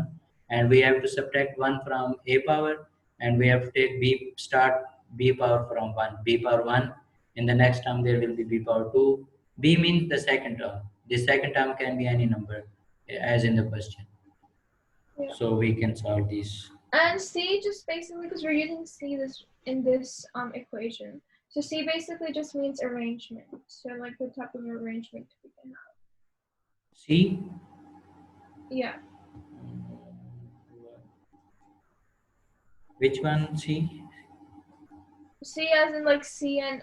and we have to subtract 1 from a power, and we have to take b power from 1, b power 1. In the next term, there will be b power 2. B means the second term. The second term can be any number, as in the question. Yeah. So we can solve these. And C just basically because we're using C this in this equation. So C basically just means arrangement. So like the type of arrangement we can have. C. Yeah. Which one? C. C as in like C and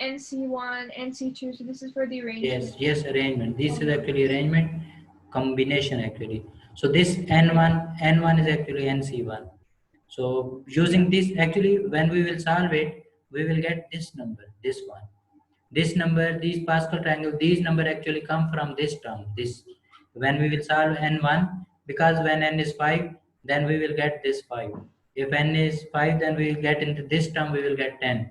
NC1, NC2. So this is for the arrangement. Yes, arrangement. This is actually arrangement combination actually. So this N1 is actually NC1. So using this actually when we will solve it, we will get this number, this one. This number, these Pascal triangle, these number actually come from this term. This when we will solve n1, because when n is 5, then we will get this 5. If n is 5, then we will get into this term, we will get 10.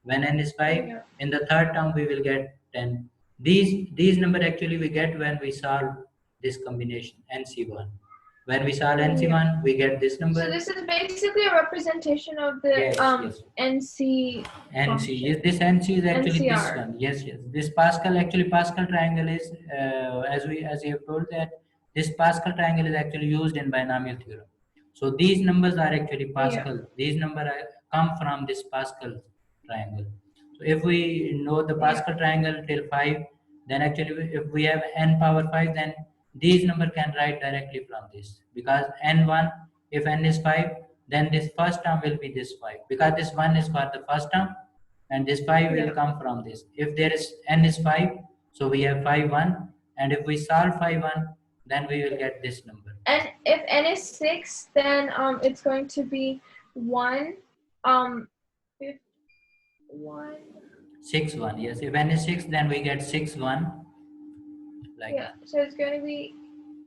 When n is 5, Yeah. in the third term we will get 10. These number actually we get when we solve this combination NC1. When we solve Yeah. NC1, we get this So number. this is basically a representation of the Yes, yes. NC NC, yes, function. this NC is actually this NCR. one. Yes, yes. This Pascal, actually Pascal triangle is, as you have told that this Pascal triangle is actually used in binomial theorem. So these numbers are actually Yeah. Pascal. These numbers come from this Pascal triangle. So if we know the Yeah. Pascal triangle till 5, then actually if we have n power 5, then these number can write directly from this, because n1, if n is 5, then this first term will be this 5, because this 1 is for the first term and this 5 will Yeah. come from this. If there is n is 5, so we have 5 1, and if we solve 5 1, then we will get this number. And if n is 6, then it's going to be 1 1. 6 1, yes. If n is 6, then we get 6 1, like Yeah, so it's going to be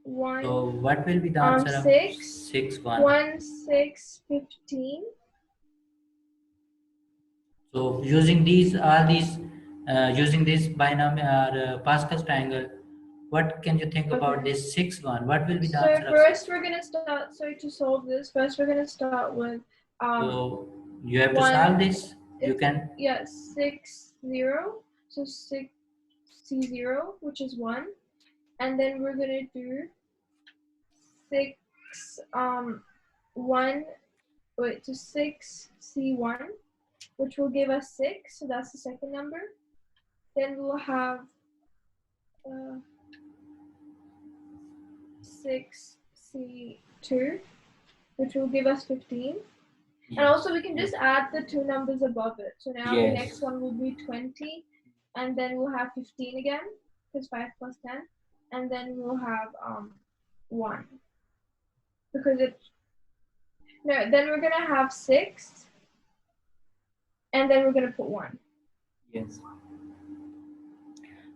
1 so what will be the answer of 6 6 1? 1 6 15. So using using this binomial Pascal's triangle, what can you think about Okay. this 6 1? What will be the So answer of 6? first we're gonna start. So to solve this, first we're gonna start with So you have to solve 1. this. You It's can, yeah 6 0. So 6 C0, which is 1, and then we're gonna do 6 1. Wait, to 6 C1, which will give us 6. So that's the second number. Then we'll have 6 C2, which will give us 15. yes. And also we can just add the two numbers above it. So now the Yes. next one will be 20, and then we'll have 15 again, because 5 plus 10, and then we'll have 1. Because no, then we're gonna have 6, and then we're gonna put 1. Yes.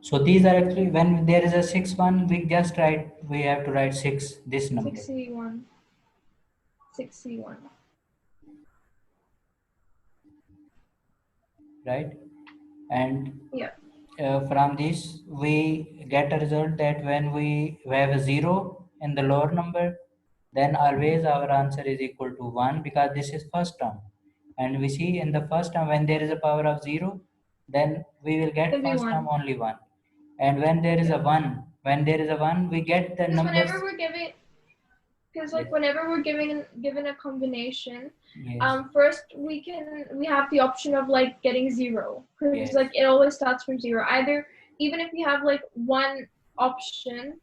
So these are actually, when there is a 6 1, we have to write 6, this number. 6C1. 6C1. Right? And Yeah. from this we get a result that when we have a 0 in the lower number, then always our answer is equal to 1, because this is first term. And we see in the first term, when there is a power of 0, then we will get It'll be first term 1. only 1. And when there is a 1, we get the Because numbers. whenever we're giving, because like Yes. whenever we're given a combination, Yes. first we have the option of like getting 0, because Yes. like it always starts from 0. Either, even if we have like one option,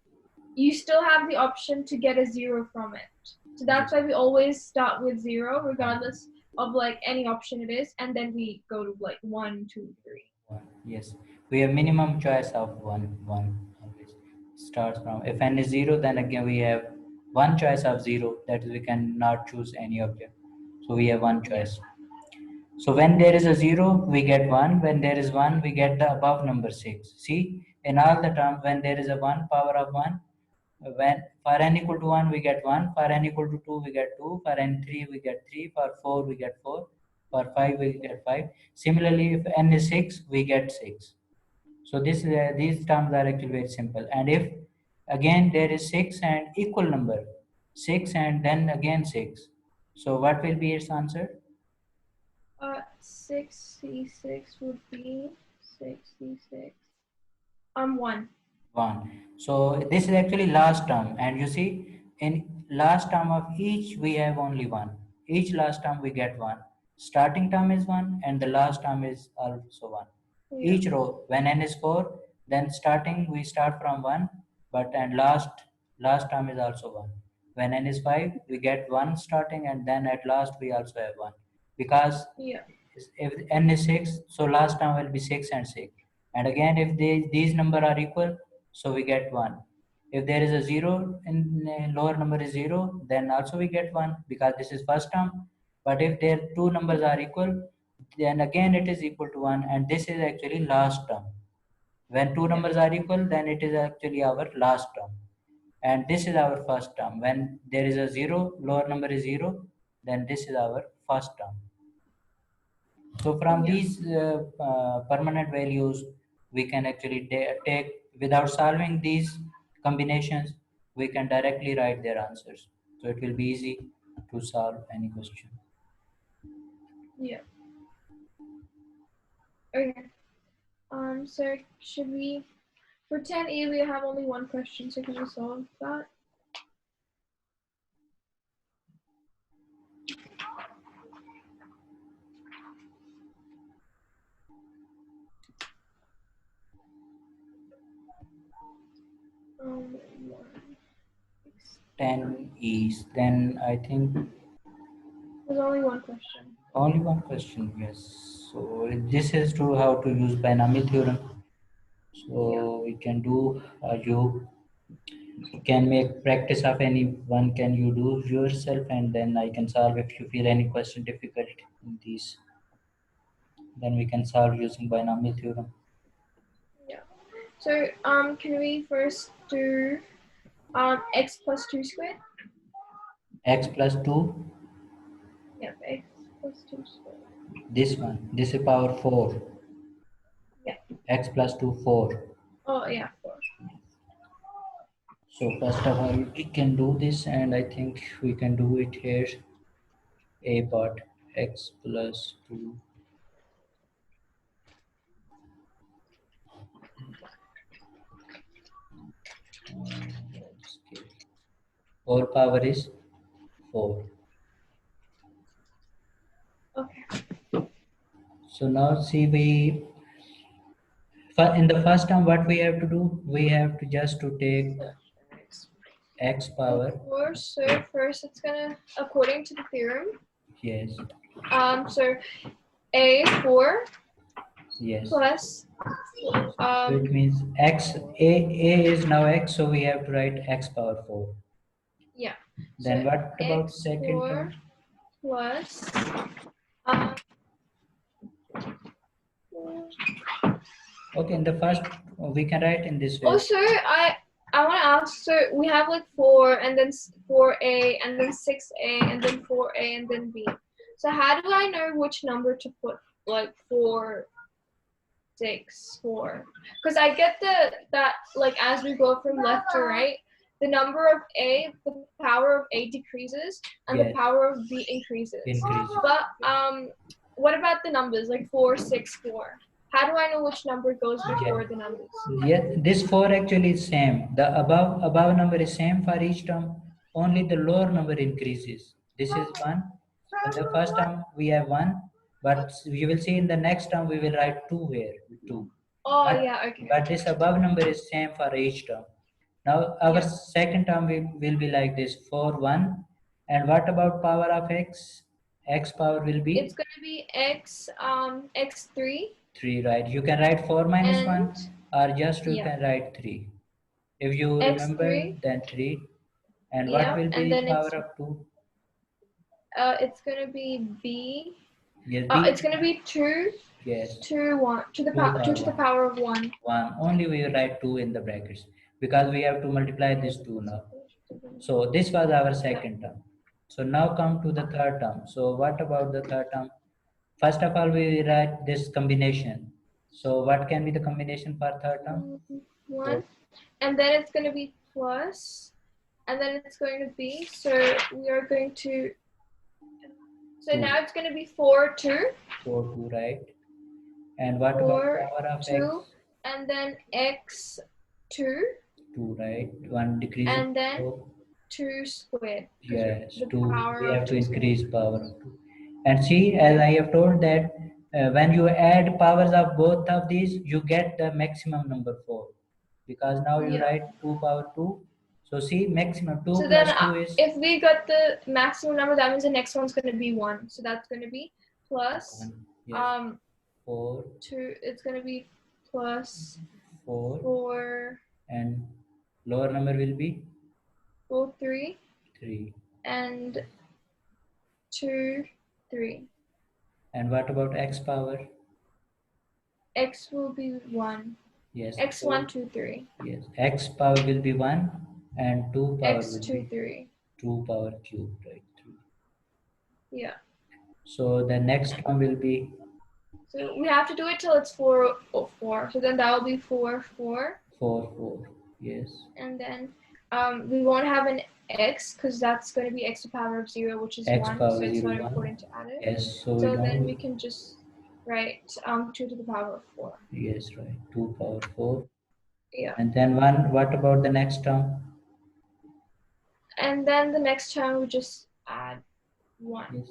you still have the option to get a 0 from it. So that's why we always start with 0, regardless of like any option it is, and then we go to like 1 2 3. 1. Yes, we have minimum choice of 1 1 always starts from. If n is 0, then again we have one choice of 0, that is we cannot choose any object, so we have one Yeah. choice. So when there is a 0, we get 1. When there is 1, we get the above number 6. See, in all the terms, when there is a 1 power of 1, when for n equal to 1 we get 1, for n equal to 2 we get 2, for n 3 we get 3, for 4 we get 4, for 5 we get 5. Similarly, if n is 6, we get 6. So these terms are actually very simple. And if again there is 6 and equal number, 6 and then again 6, so what will be its answer? 6C6 would be 6C6. 1. 1. So this is actually last term, and you see, in last term of each we have only 1. Each last term we get 1. Starting term is 1 and the last term is also 1. Yeah. Each row, when n is 4, then starting we start from 1, but and last term is also 1. When n is 5, we get 1 starting, and then at last we also have 1, because Yeah. if n is 6, so last term will be 6 and 6. And again, if these number are equal, so we get 1. If there is a 0 in lower number is 0, then also we get 1, because this is first term. But if their two numbers are equal, then again it is equal to 1, and this is actually last term. When two Yeah. numbers are equal, then it is actually our last term. And this is our first term. When there is a 0, lower number is 0, then this is our first term. So from Yeah. these permanent values, we can actually take, without solving these combinations, we can directly write their answers. So it will be easy to solve any question. Yeah. Okay. So should we, for 10E, we have only one question, so can we solve that? One. 10 is, then I think There's only one question. only one question, yes. So this is to how to use binomial theorem. Yeah. So we can do, you can make practice of any one, can you do yourself, and then I can solve if you feel any question difficult in these. Then we can solve using binomial theorem. Yeah. So can we first do x plus 2 squared? X plus 2, Yep, x plus 2 squared. this one, this is power 4. Yeah. X plus 2, 4. Oh yeah, 4. So first of all, we can do this, and I think we can do it here. A part, x plus 2. Scale. Whole power is 4. Okay. So now see, in the first term, what we have to do, we have to just to take So x x power, 4. So first, it's gonna, according to the theorem, yes, so a 4 yes. plus So it means a is now x, so we have to write x power 4. yeah. So Then what about x second 4 term? plus um, Okay, in the first, we can write in this way. also I want to ask, so we have like 4 and then 4a and then 6a and then 4a and then b. So how do I know which number to put, like 4, 6, 4? Because I get that like as we go from left to right, the number of a, the power of a decreases and the Yes, power of b increases. increase. But what about the numbers like 4, 6, 4? How do I know which number goes before the numbers? Yes, this 4 actually is same. The above number is same for each term. Only the lower number increases. This is 1. In the first term we have 1, but you will see in the next term we will write 2 here. 2. Oh But yeah, okay. but this above number is same for each term. Now our Yeah. second term will be like this, 4 1. And what about power of x? X power will be It's gonna be x3 3, right? You can write 4 minus and 1, or just you yeah, can write 3. If you remember, x3, then 3. And what yeah, will and be then power of 2? it's gonna be b. Yes, It's b. gonna be 2 Yes, to 1 to the 2 power 2 power to the 1. power of 1. 1. Only we will write 2 in the brackets because we have to multiply this 2 now. So this was our Yeah. second term. So now come to the third term. So what about the third term? First of all, we will write this combination. So what can be the combination for third term? 1, and then it's gonna be plus, and then it's going to be, so we are going to, so 2. now it's gonna be 4 2 4, 2, right? And what about 4 power of 2, x? and then x 2, 2, right? 1 decreases and then 4. 2 squared, because Yes, the 2. power We of have to 2 squared. increase power of 2. And see, as I have told that when you add powers of both of these, you get the maximum number 4. Because now you Yeah. write 2 power 2. So see, maximum 2 So then plus 2 is if we got the maximum number, that means the next one's going to be 1. So that's going to be plus 1. Yes, 2, 4, it's going to be plus 4. 4, And lower number will be 4 3, 3. and 2 3. And what about x power? X will be 1. Yes, X 1, 2, 3. yes, x power will be 1 and 2 power X will 2, be 3. 2 power cube, right? 3. Yeah. So the next one will be So we have to do it till it's 4, 4. So then that will be 4, 4. 4, 4. Yes. And then we won't have an x because that's going to be x to the power of 0, which is X 1. power So it's 0, not 1. important to add it. Yes, so we So then we don't. can just write 2 to the power of 4. Yes, right. 2 power 4. Yeah. And then 1, what about the next term? And then the next term we just add 1 Yes.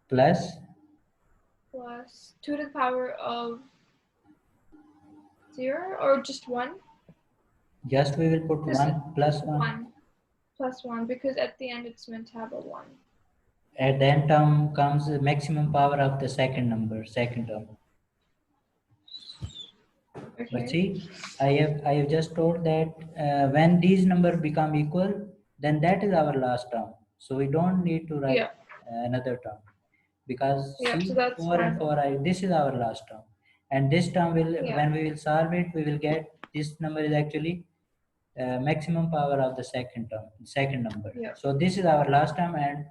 Plus, plus 2 to the power of 0 or just 1? just we will put Just 1 plus 1. 1 plus 1 because at the end it's meant to have a 1. At the end term comes the maximum power of the second number, second term. But Okay. see, I have just told that when these numbers become equal, then that is our last term. So we don't need to write Yeah. another term because Yeah. So see that's 4 and fine. 4 this is our last term, and this term will Yeah. when we will solve it we will get this number is actually maximum power of the second term, second number. Yeah. So this is our last term, and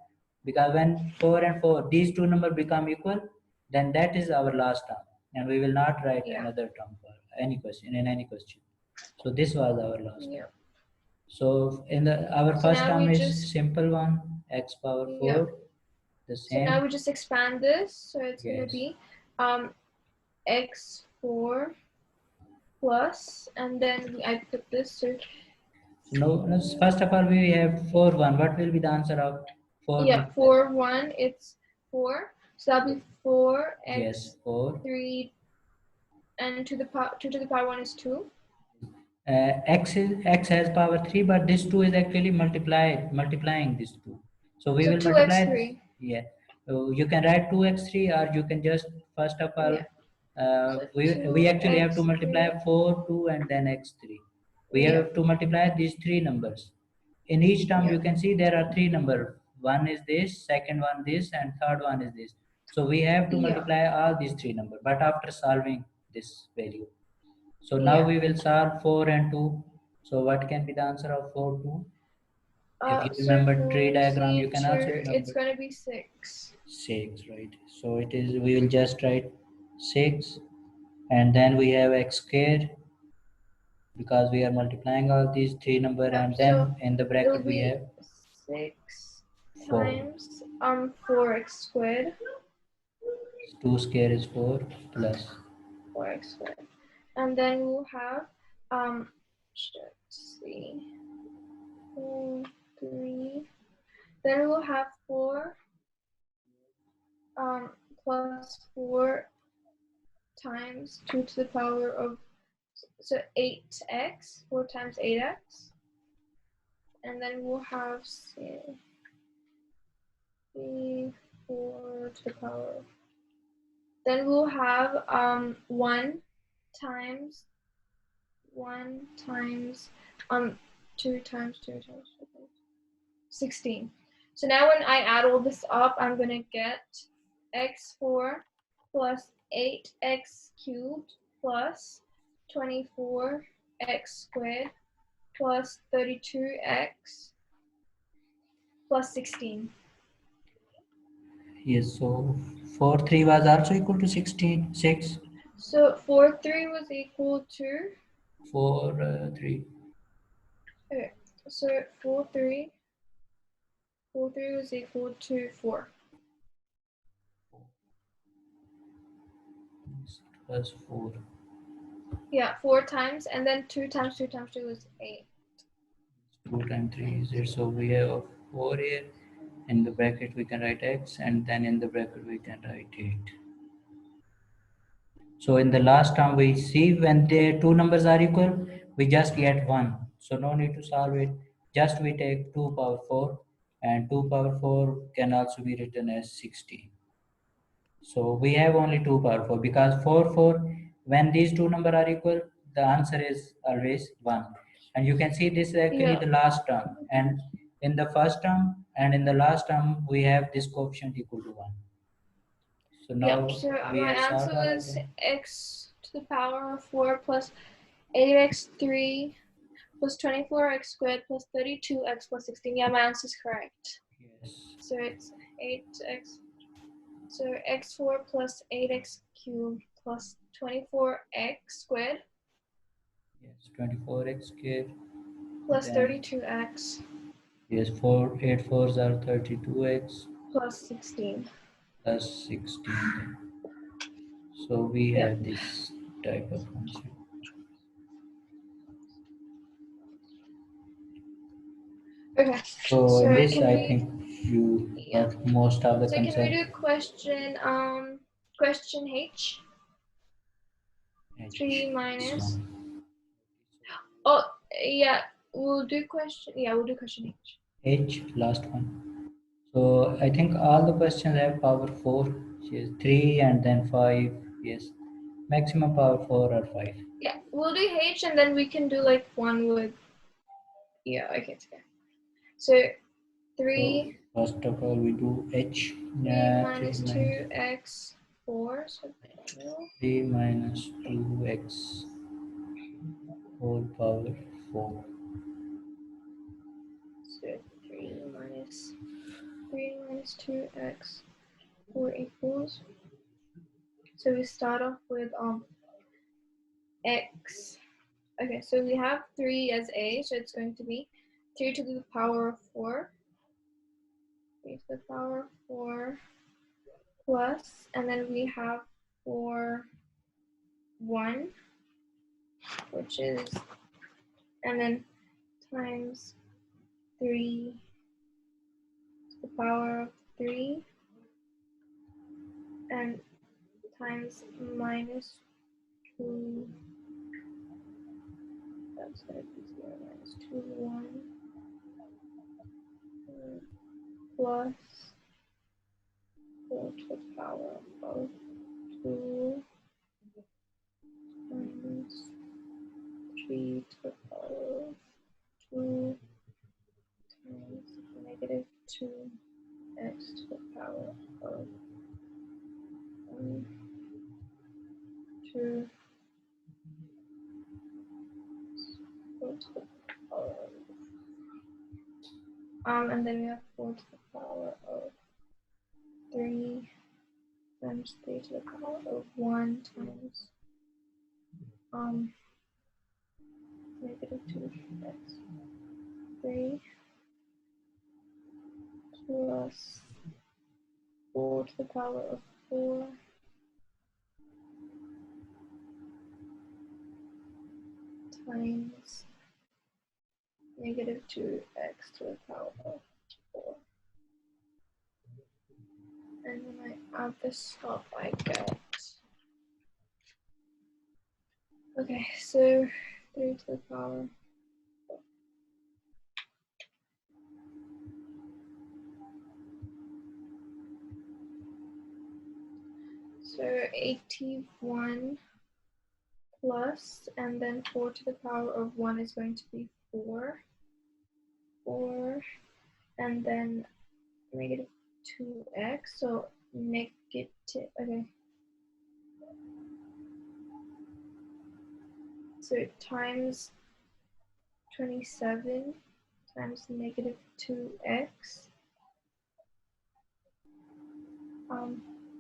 because when 4 and 4 these two numbers become equal, then that is our last term, and we will not write Yeah. another term for any question in any question. So this was our last term. Yeah. So in the our So first now term we is just simple one, x power yeah. 4, the So now same. we just expand this. So it's going to Yes. be x4 plus, and then I put this. So So no, first of all we have 4 1. What will be the answer of 4 yeah, multiplied? 4 1. It's 4. So that'll be 4 Yes, 4. 3, and 2 to the power 1 is 2. X has power 3, but this 2 is actually multiplying this 2. So we So will 2x multiply. 3. Yeah. So you can write 2x3, or you can just first of all Yeah. So we actually have to multiply 2x3. 4 2 and then x3. We Yeah. have to multiply these three numbers. In each term Yeah. you can see there are three numbers. One is this, second one this, and third one is this. So we have to Yeah. multiply all these three numbers, but after solving this value. So now Yeah. we will solve 4 and 2. So what can be the answer of 4, 2? If you So remember tree for diagram, you can also C2, it's remember going to be 6. 6, right? So it is, we will just write 6, and then we have x square because we are multiplying all these three number, Yep. and So then in the it'll bracket we be have 6 4. times 4x squared. 2 square is 4 plus 4x squared. And then we'll have let's see, 4, 3. Then we'll have 4 plus 4 times 2 to the power of, so 8x, 4 times 8x. And then we'll have, see, 3, 4 to the power. Then we'll have 1 times 1 times 2 times 2 times 2 times 16. So now when I add all this up, I'm gonna get x4 plus 8x cubed plus 24x squared plus 32x plus 16. yes. So 4 3 was also equal to 16 6. So 4 3 was equal to 4 3. okay. So 4 3 was equal to 4. It was 4. Yeah, 4 times, and then 2 times 2 times 2 is 8. 2 times 3 is it. So we have 4 here. In the bracket we can write x, and then in the bracket we can write 8. So in the last term we see when the two numbers are equal, we just get 1. So no need to solve it. Just we take 2 power 4, and 2 power 4 can also be written as 16. So we have only 2 power 4 because 4 4, when these two numbers are equal, the answer is always 1. And you can see this is actually Yeah. the last term. And in the first term and in the last term we have this coefficient equal to 1. So now So we my have answer sorted out was them. x to the power of 4 plus 8x3 plus 24x squared plus 32x plus 16. Yeah, my answer is correct. Yes. So it's 8x. So x4 plus 8x cubed plus 24x squared Yes. 24x square. plus Then 32x yes, 4 8 fours are 32x plus 16. plus 16. Then. So we Yep. have this type of function. Okay. So in So this, can I we? think you Yeah. got most of the So can we concept. do question H? H. 3 This minus. one. Oh, yeah. We'll do question. Yeah, we'll do question H. H, last one. So I think all the questions have power 4. Yes, 3 and then 5. Yes, maximum power 4 or 5. Yeah, we'll do H and then we can do like one with. Yeah, okay, it's okay. So So 3 first of all, we do H. 3 3 minus minus 2x4. So 3 minus 2x whole power 4. so 3 minus 2x4 equals. So we start off with x. Okay, so we have 3 as a, so it's going to be 3 to the power of 4. 3 to the power of 4 plus, and then we have 4, 1, which is, and then times 3 to the power of 3, and times minus 2, that's going to be 0, minus 2, 1, plus 4 to the power of 2 minus 3 to the power of 2 times negative 2x to the power of 2 4 to the power of, and then we have 4 to the power of 3 times 3 to the power of 1 times negative 2x 3 plus 4 to the power of 4 times negative 2x to the power of 4. And when I add this up, I get, okay, so 3 to the power. So 81 plus, and then 4 to the power of 1 is going to be 4. 4, and then negative 2x, so negative, okay. So times 27 times negative 2x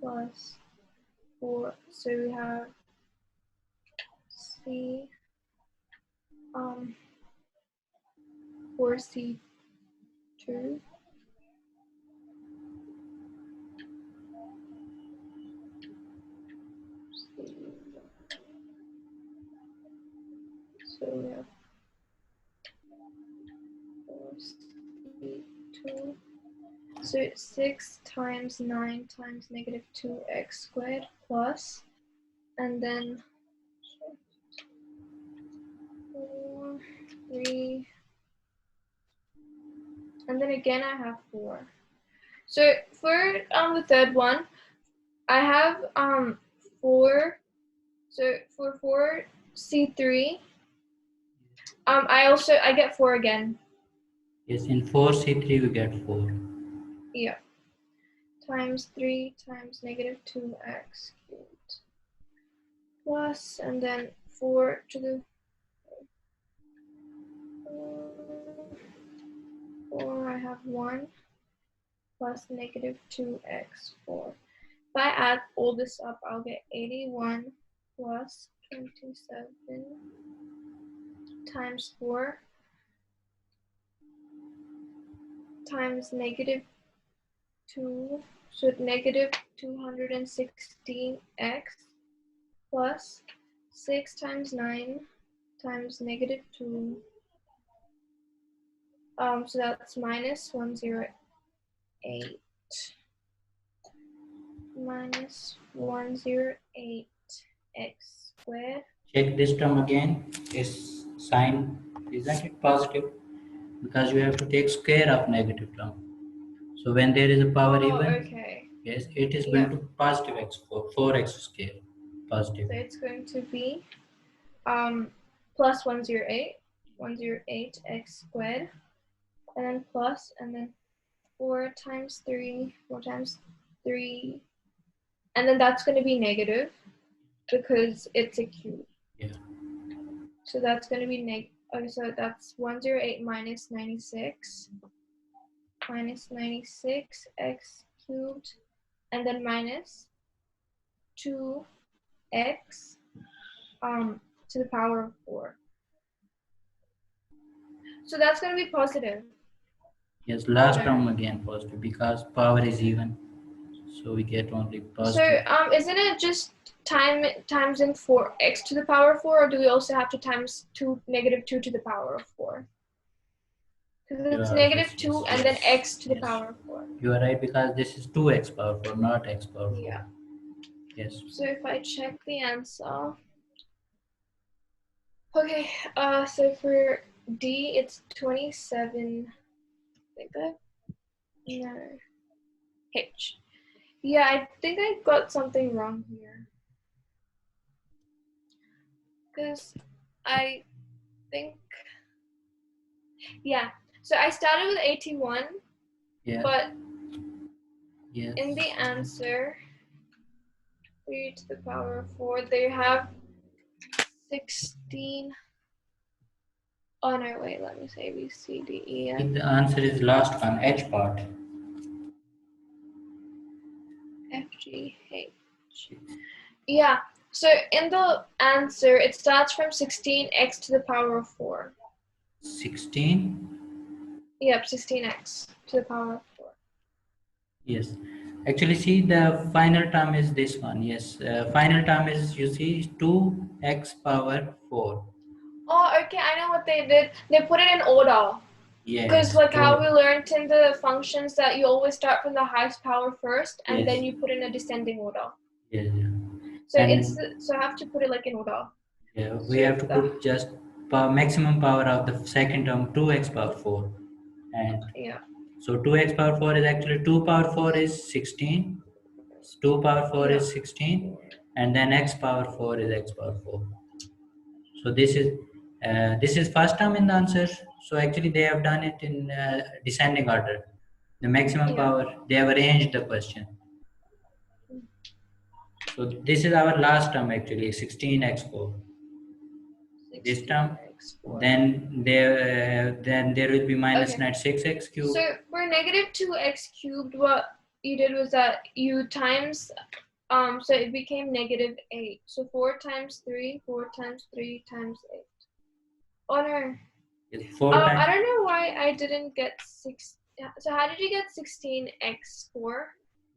plus 4. So we have C 4C2 so we have 4C2. So 6 times 9 times negative 2x squared plus, and then 4, 3, and then again I have 4. So for the third one, I have 4. So for 4C3, I get 4 again. Yes, in 4C3 we get 4. Yeah. times 3 times negative 2x cubed plus, and then 4 to the 4, I have 1 plus negative 2x4. If I add all this up, I'll get 81 plus 27 times 4 times negative 2, so negative 216x plus 6 times 9 times negative 2. So that's minus 108. Minus 108 x squared. Check this term again. Is sign, isn't it positive? Because you have to take square of negative term. So when there is a power even, okay. yes, it is going to positive x4, 4x square, positive. So it's going to be plus 108 x squared, and then plus, and then 4 times 3, and then that's going to be negative because it's a cube. Yeah. So that's going to be okay, so that's 108 minus 96 x cubed, and then minus 2x to the power of 4. So that's going to be positive. Yes, last term again positive because power is even. So we get only positive. So isn't it just times in 4x to the power of 4, or do we also have to times negative 2 to the power of 4? Because it's negative 2 and then x to the power of 4. You are right, because this is 2x power 4, not x power 4. Yeah. Yes. So if I check the answer, okay, so for D it's 27. I think that, no, H. Yeah, I think I got something wrong here. Because I think, yeah, so I started with 81, Yeah. but yes. In the answer, 3 to the power of 4, they have 16. Oh no, wait, let me say B, C, D, E, F. The answer is last one, H part. F, G, H. Yeah, so in the answer, it starts from 16x to the power of 4. 16? Yep, 16x to the power of 4. Yes. Actually, see, the final term is this one. Yes, final term is, you see, 2x power 4. Oh, okay, I know what they did. They put it in order. Yes. Because like how we learned in the functions that you always start from the highest power first, and Yes. then you put in a descending order. Yes. Yeah. So And so I have to put it like in order. yeah, we have to put just maximum power of the second term, 2x power 4. And yeah. so 2x power 4 is actually 2 power 4 is 16. 2 power 4 is 16. And then x power 4 is x power 4. So this is first term in the answer. So actually they have done it in descending order. The maximum power, they have arranged the question. So this is our last term actually, 16x4. This term, then there will be minus net 6x cubed. So for negative 2x cubed, what you did was that you times, so it became negative 8. So 4 times 3 times 8. Oh no. I don't know why I didn't get 6. So how did you get 16x4?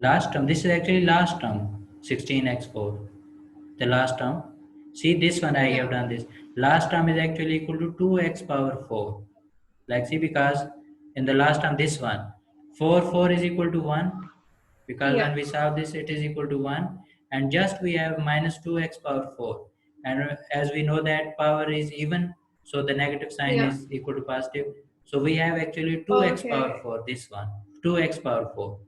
Last term, this is actually last term, 16x4. The last term. See this one, I have done this. Last term is actually equal to 2x power 4. Like see, because in the last term, this one, 4 is equal to 1. Because when we solve this, it is equal to 1. And just we have minus 2x power 4. And as we know that power is even, so the negative sign is equal to positive. So we have actually 2x power 4, this one, 2x power 4.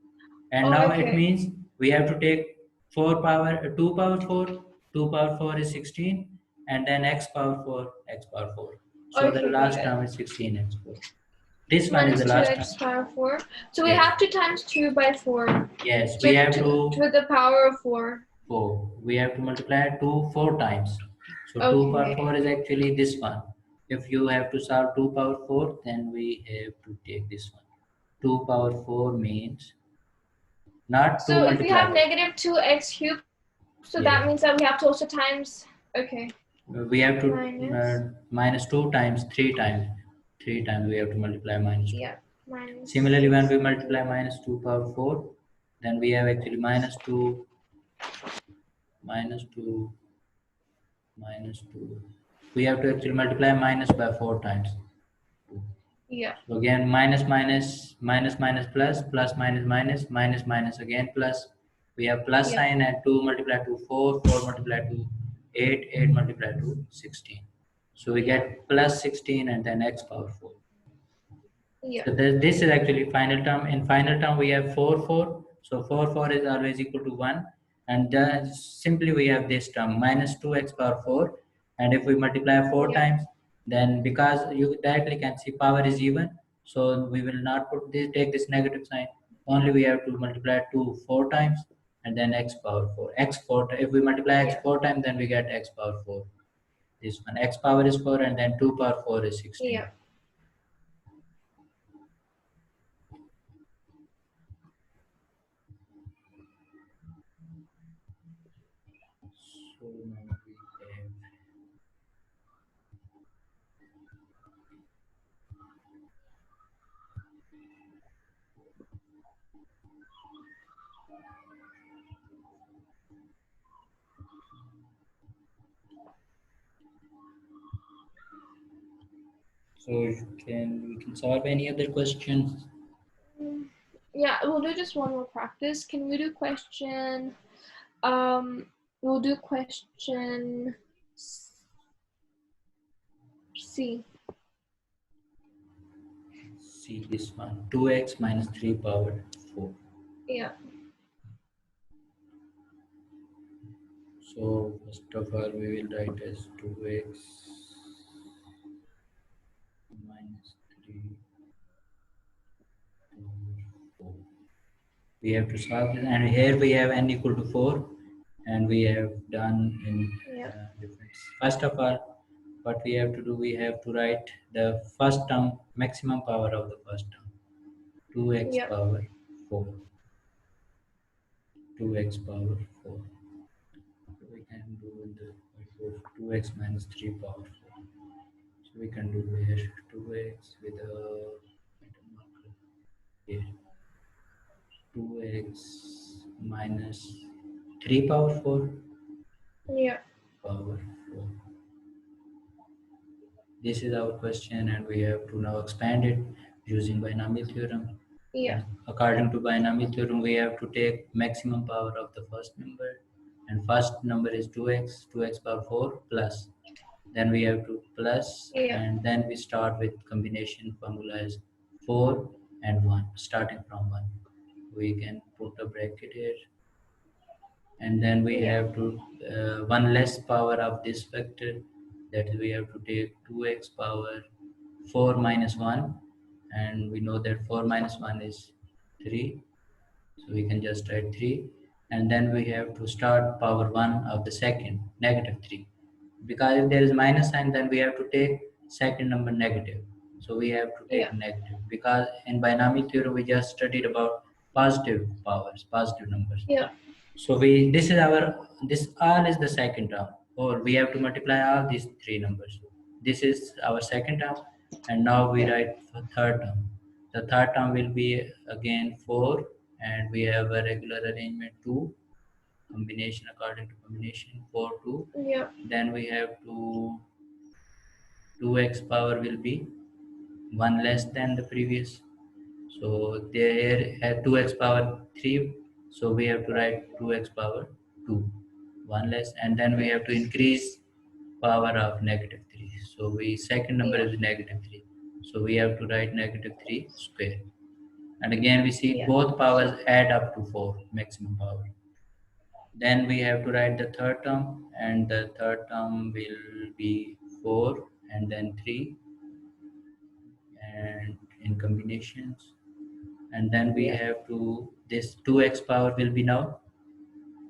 And now it means we have to take 2 power 4, 2 power 4 is 16, and then x power 4, x power 4. So the last term is 16x4. This one is minus the last 2x term. power 4. So we Yes. have to times 2 by 4 Yes, we have to the power of 4. 4. We have to multiply 2 4 times. So 2 power 4 Okay. is actually this one. If you have to solve 2 power 4, then we have to take this one. 2 power 4 means not 2 So if we multiply. have negative 2x cubed, so that means Yes. that we have to also times. Okay. We have to Minus. minus 2 times 3 times. 3 times we have to multiply minus 2. Yeah. Minus Similarly, when we multiply 16. minus 2 power 4, then we have actually minus 2 minus 2. We have to actually multiply minus by 4 times. Yeah. So again, minus plus, plus minus minus, minus minus again plus. We have plus Yeah. sign and 2 multiplied to 4, 4 multiplied to 8, 8 multiplied to 16. So we Yeah. get plus 16 and then x power 4. Yeah. So this is actually final term. In final term, we have 4, 4. So 4, 4 is always equal to 1. And then simply we have this term minus 2x power 4. And if we multiply 4 Yeah. times, then because you directly can see power is even, so we will not put this, take this negative sign. Only we have to multiply 2 4 times and then x power 4. X 4, if we multiply x Yeah. 4 times, then we get x power 4. This one, x power is 4 and then 2 power 4 is 16. Yeah. So now we have so we can solve any other questions. Mm, yeah, we'll do just one more practice. Can we do question? Um, we'll do question C. See this one 2x minus 3 power 4. Yeah. So first of all we will write as 2x minus 3 power 4. We have to solve this and here we have n equal to 4 and we have done in Yeah. different. First of all what we have to do, we have to write the first term maximum power of the first term 2x Yeah. power 4. 2x power 4. So we can do in the 2x minus 3 power 4. So we can do here 2x with a metal marker here. 2x minus 3 power 4 Yeah. power 4. This is our question and we have to now expand it using binomial theorem. Yeah. And according to binomial theorem, we have to take maximum power of the first number. And first number is 2x, 2x power 4 plus. Then we have to plus, Yeah. and then we start with combination formula is 4 and 1, starting from 1. We can put a bracket here, and then we Yeah. have to one less power of this vector, that is we have to take 2x power 4 minus 1, and we know that 4 minus 1 is 3, so we can just write 3, and then we have to start power 1 of the second, negative 3, because if there is minus sign then we have to take second number negative, so we have to take Yeah. negative, because in binomial theorem we just studied about positive powers, positive numbers. Yeah. So we this is our, this all is the second term, or we have to multiply all these three numbers. This is our second term, and now we Yeah. write for third term. The third term will be again 4, and we have a regular arrangement 2, combination according to combination 4 2. Yeah. Then we have to 2x power will be 1 less than the previous. So there at 2x power 3, so we have to write 2x power 2, 1 less, and then we Yeah. have to increase power of negative 3. So we second number Yeah. is negative 3. So we have to write negative 3 square. And again we see Yeah. both powers add up to 4 maximum power. Then we have to write the third term, and the third term will be 4 and then 3, and in combinations. And then we Yeah. have to, this 2x power will be now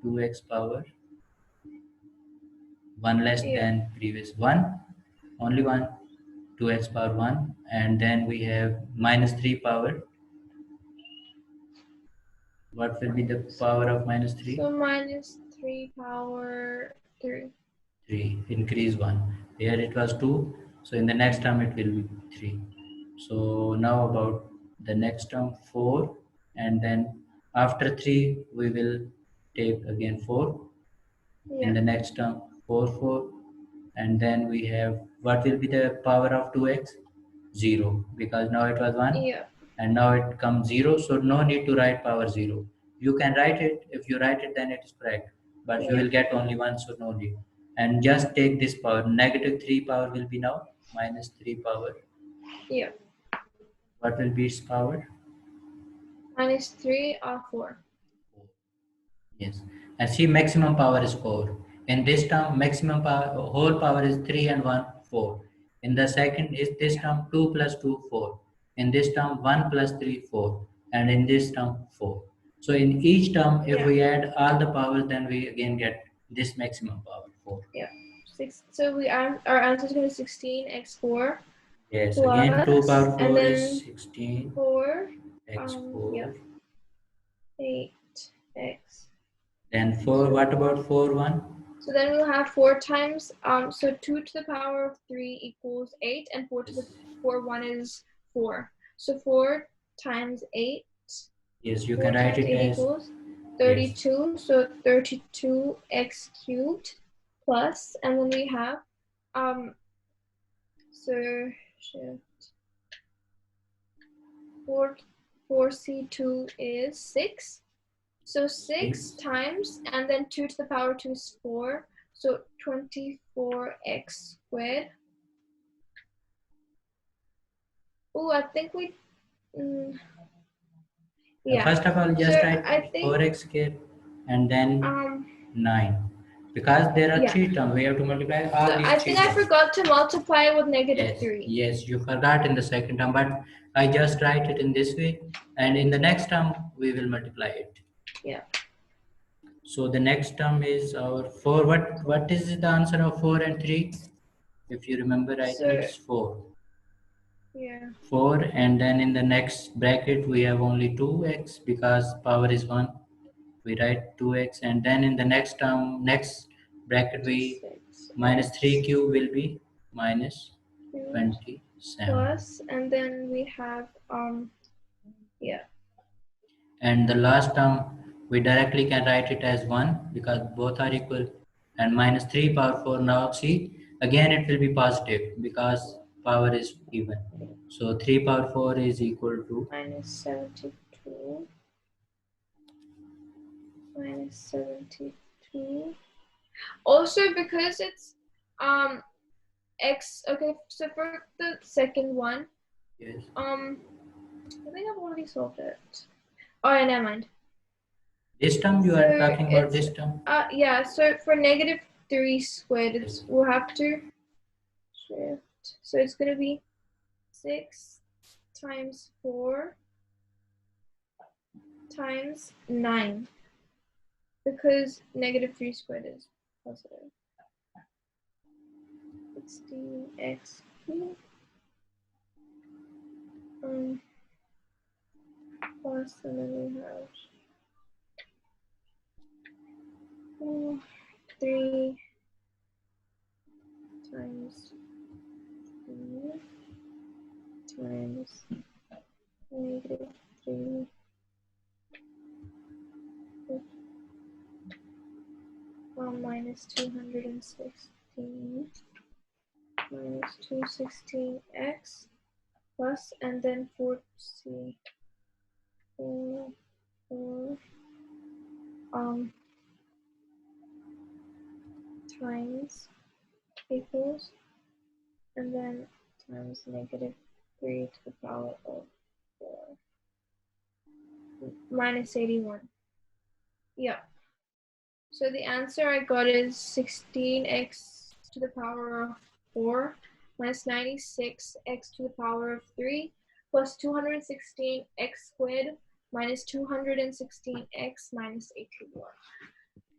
2x power 1 less Yeah. than previous 1, only 1, 2x power 1, and then we have minus 3 power. What will be the power of minus 3? So minus 3 power 3. 3, increase 1. Here it was 2, so in the next term it will be 3. So now about the next term 4, and then after 3 we will take again 4. In Yeah. the next term 4 4, and then we have, what will be the power of 2x? 0, because now it was 1 Yeah. and now it comes 0, so no need to write power 0. You can write it, if you write it then it is correct, but you Yeah. will get only 1, so no need. And just take this power, negative 3 power will be now minus 3 power. Yeah. What will be its power? Minus 3 or 4. 4. Yes, and see, maximum power is 4. In this term, maximum power, whole power is 3 and 1, 4. In the second is this term 2 plus 2, 4. In this term 1 plus 3, 4. And in this term 4. So in each term, if Yeah. we add all the powers, then we again get this maximum power, 4. Yeah. 6. So our answer is going to be 16x4 Yes, again 2 plus, power and 4 is then 16 4. x Yeah. 4. 8x. Then 4, what about 4 1? So then we'll have 4 times, so 2 to the power of 3 equals 8, and 4 to the 1 is 4. So 4 times 8, Yes, you 4 can write times it 8 as, equals yes, 32, so 32x cubed plus, and then we have, so shift 4c2 is 6. So 6 6. times, and then 2 to the power 2 is 4. So 24x squared. Oh, I think we, yeah. First of all, So just write I think, 4x square and then 9. Because there are yeah. 3 terms, we have to multiply all So these I 3 think I terms. forgot to multiply with negative Yes, 3. yes, you forgot in the second term, but I just write it in this way, and in the next term we will multiply it. Yeah. So the next term is our 4. What is the answer of 4 and 3? If you remember, I think So, it's 4. yeah. 4, and then in the next bracket we have only 2x because power is 1. We write 2x, and then in the next term, next bracket, we 6x minus 3 cube will be minus cubed 27. plus, and then we have, yeah. And the last term, we directly can write it as 1 because both are equal, and minus 3 power 4. Now see, again it will be positive because power is even. So 3 power 4 is equal to, Minus 72. Minus 72. Also, because it's, x, okay, so for the second one, yes, I think I've already solved it. Oh, yeah, never mind. this term you So are talking about it's, this term? yeah, so for negative 3 squared, Yes. we'll have to shift. So it's going to be 6 times 4 times 9, because negative 3 squared is positive. 16x cubed. Plus, and then we have 3 times 3 times negative 3 minus 216 minus 216x plus, and then 4c 4 times equals, and then times negative 3 to the power of 4 minus 81. Yeah. So the answer I got is 16x to the power of 4 minus 96x to the power of 3 plus 216 x squared minus 216 x minus 81.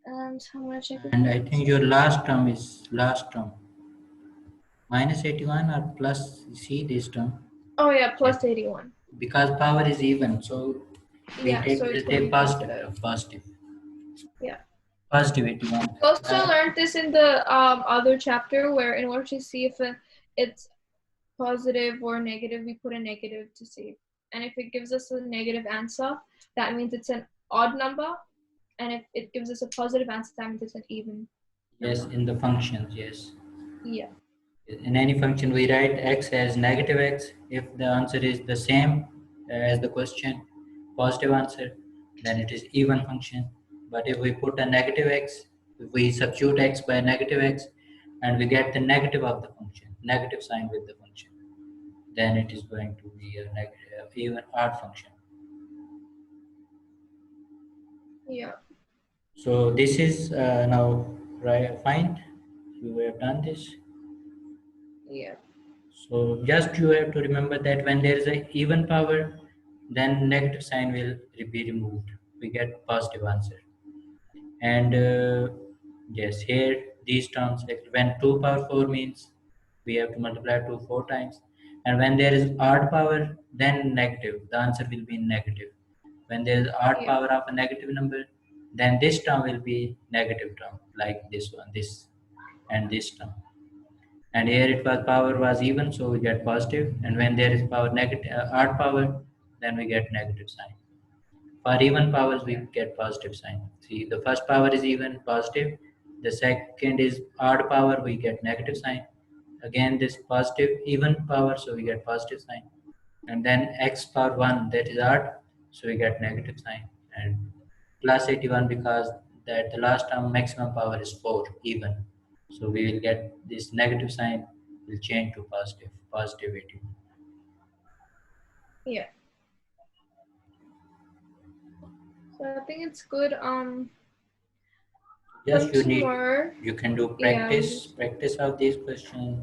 And I'm gonna check if And I I think your last term is last term. Minus 81 or plus, see this term. Oh yeah, Check. plus 81. Because power is even, so we Yeah, so it's gonna take be positive positive. term, positive. Yeah. Positive 81. We also learned this in the other chapter where in order to see if it's positive or negative, we put a negative to see. And if it gives us a negative answer, that means it's an odd number. And if it gives us a positive answer, that means it's an even Yes, number. in the functions, yes. Yeah. In any function, we write x as negative x. If the answer is the same as the question, positive answer, then it is even function. But if we put a negative x, if we substitute x by negative x, and we get the negative of the function, negative sign with the function, then it is going to be a negative, even odd function. Yeah. So this is now right, fine. You have done this. Yeah. So just you have to remember that when there is a even power, then negative sign will be removed. We get positive answer. And yes, here these terms, like when 2 power 4 means we have to multiply 2 4 times. And when there is odd power, then negative. The answer will be negative. When there is odd Yeah. power of a negative number, then this term will be negative term, like this one, this and this term. And here it was power was even, so we get positive. And when there is power negative, odd power, then we get negative sign. For even powers, we Yeah. get positive sign. See, the first power is even, positive. The second is odd power, we get negative sign. Again, this positive even power, so we get positive sign. And then x power 1, that is odd, so we get negative sign. And plus 81, because that the last term maximum power is 4 even, so we will get this negative sign will change to positive, positive 81. Yeah. So I think it's good. Just For you need, tomorrow, you can do yeah, we just practice of these questions.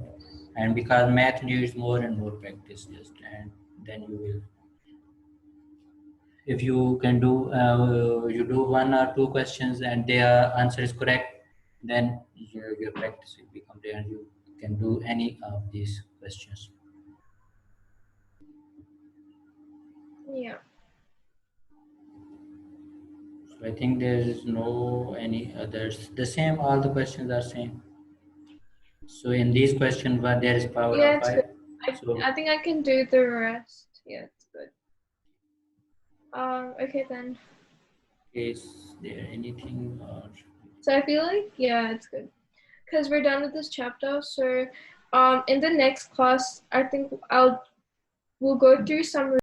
And because math needs more and more practice, just and then you will, if you can do you do one or two questions and their answer is correct, then your practice will become there and you can do any of these questions. yeah. So I think there is no any others. The same, all the questions are same. So in these questions, where there is power Yeah, of it's good. 5, so I think I can do the rest. Yeah, it's good. Okay then. is there anything or So I feel like yeah, it's good because we're done with this chapter. So, in the next class, I think we'll go through some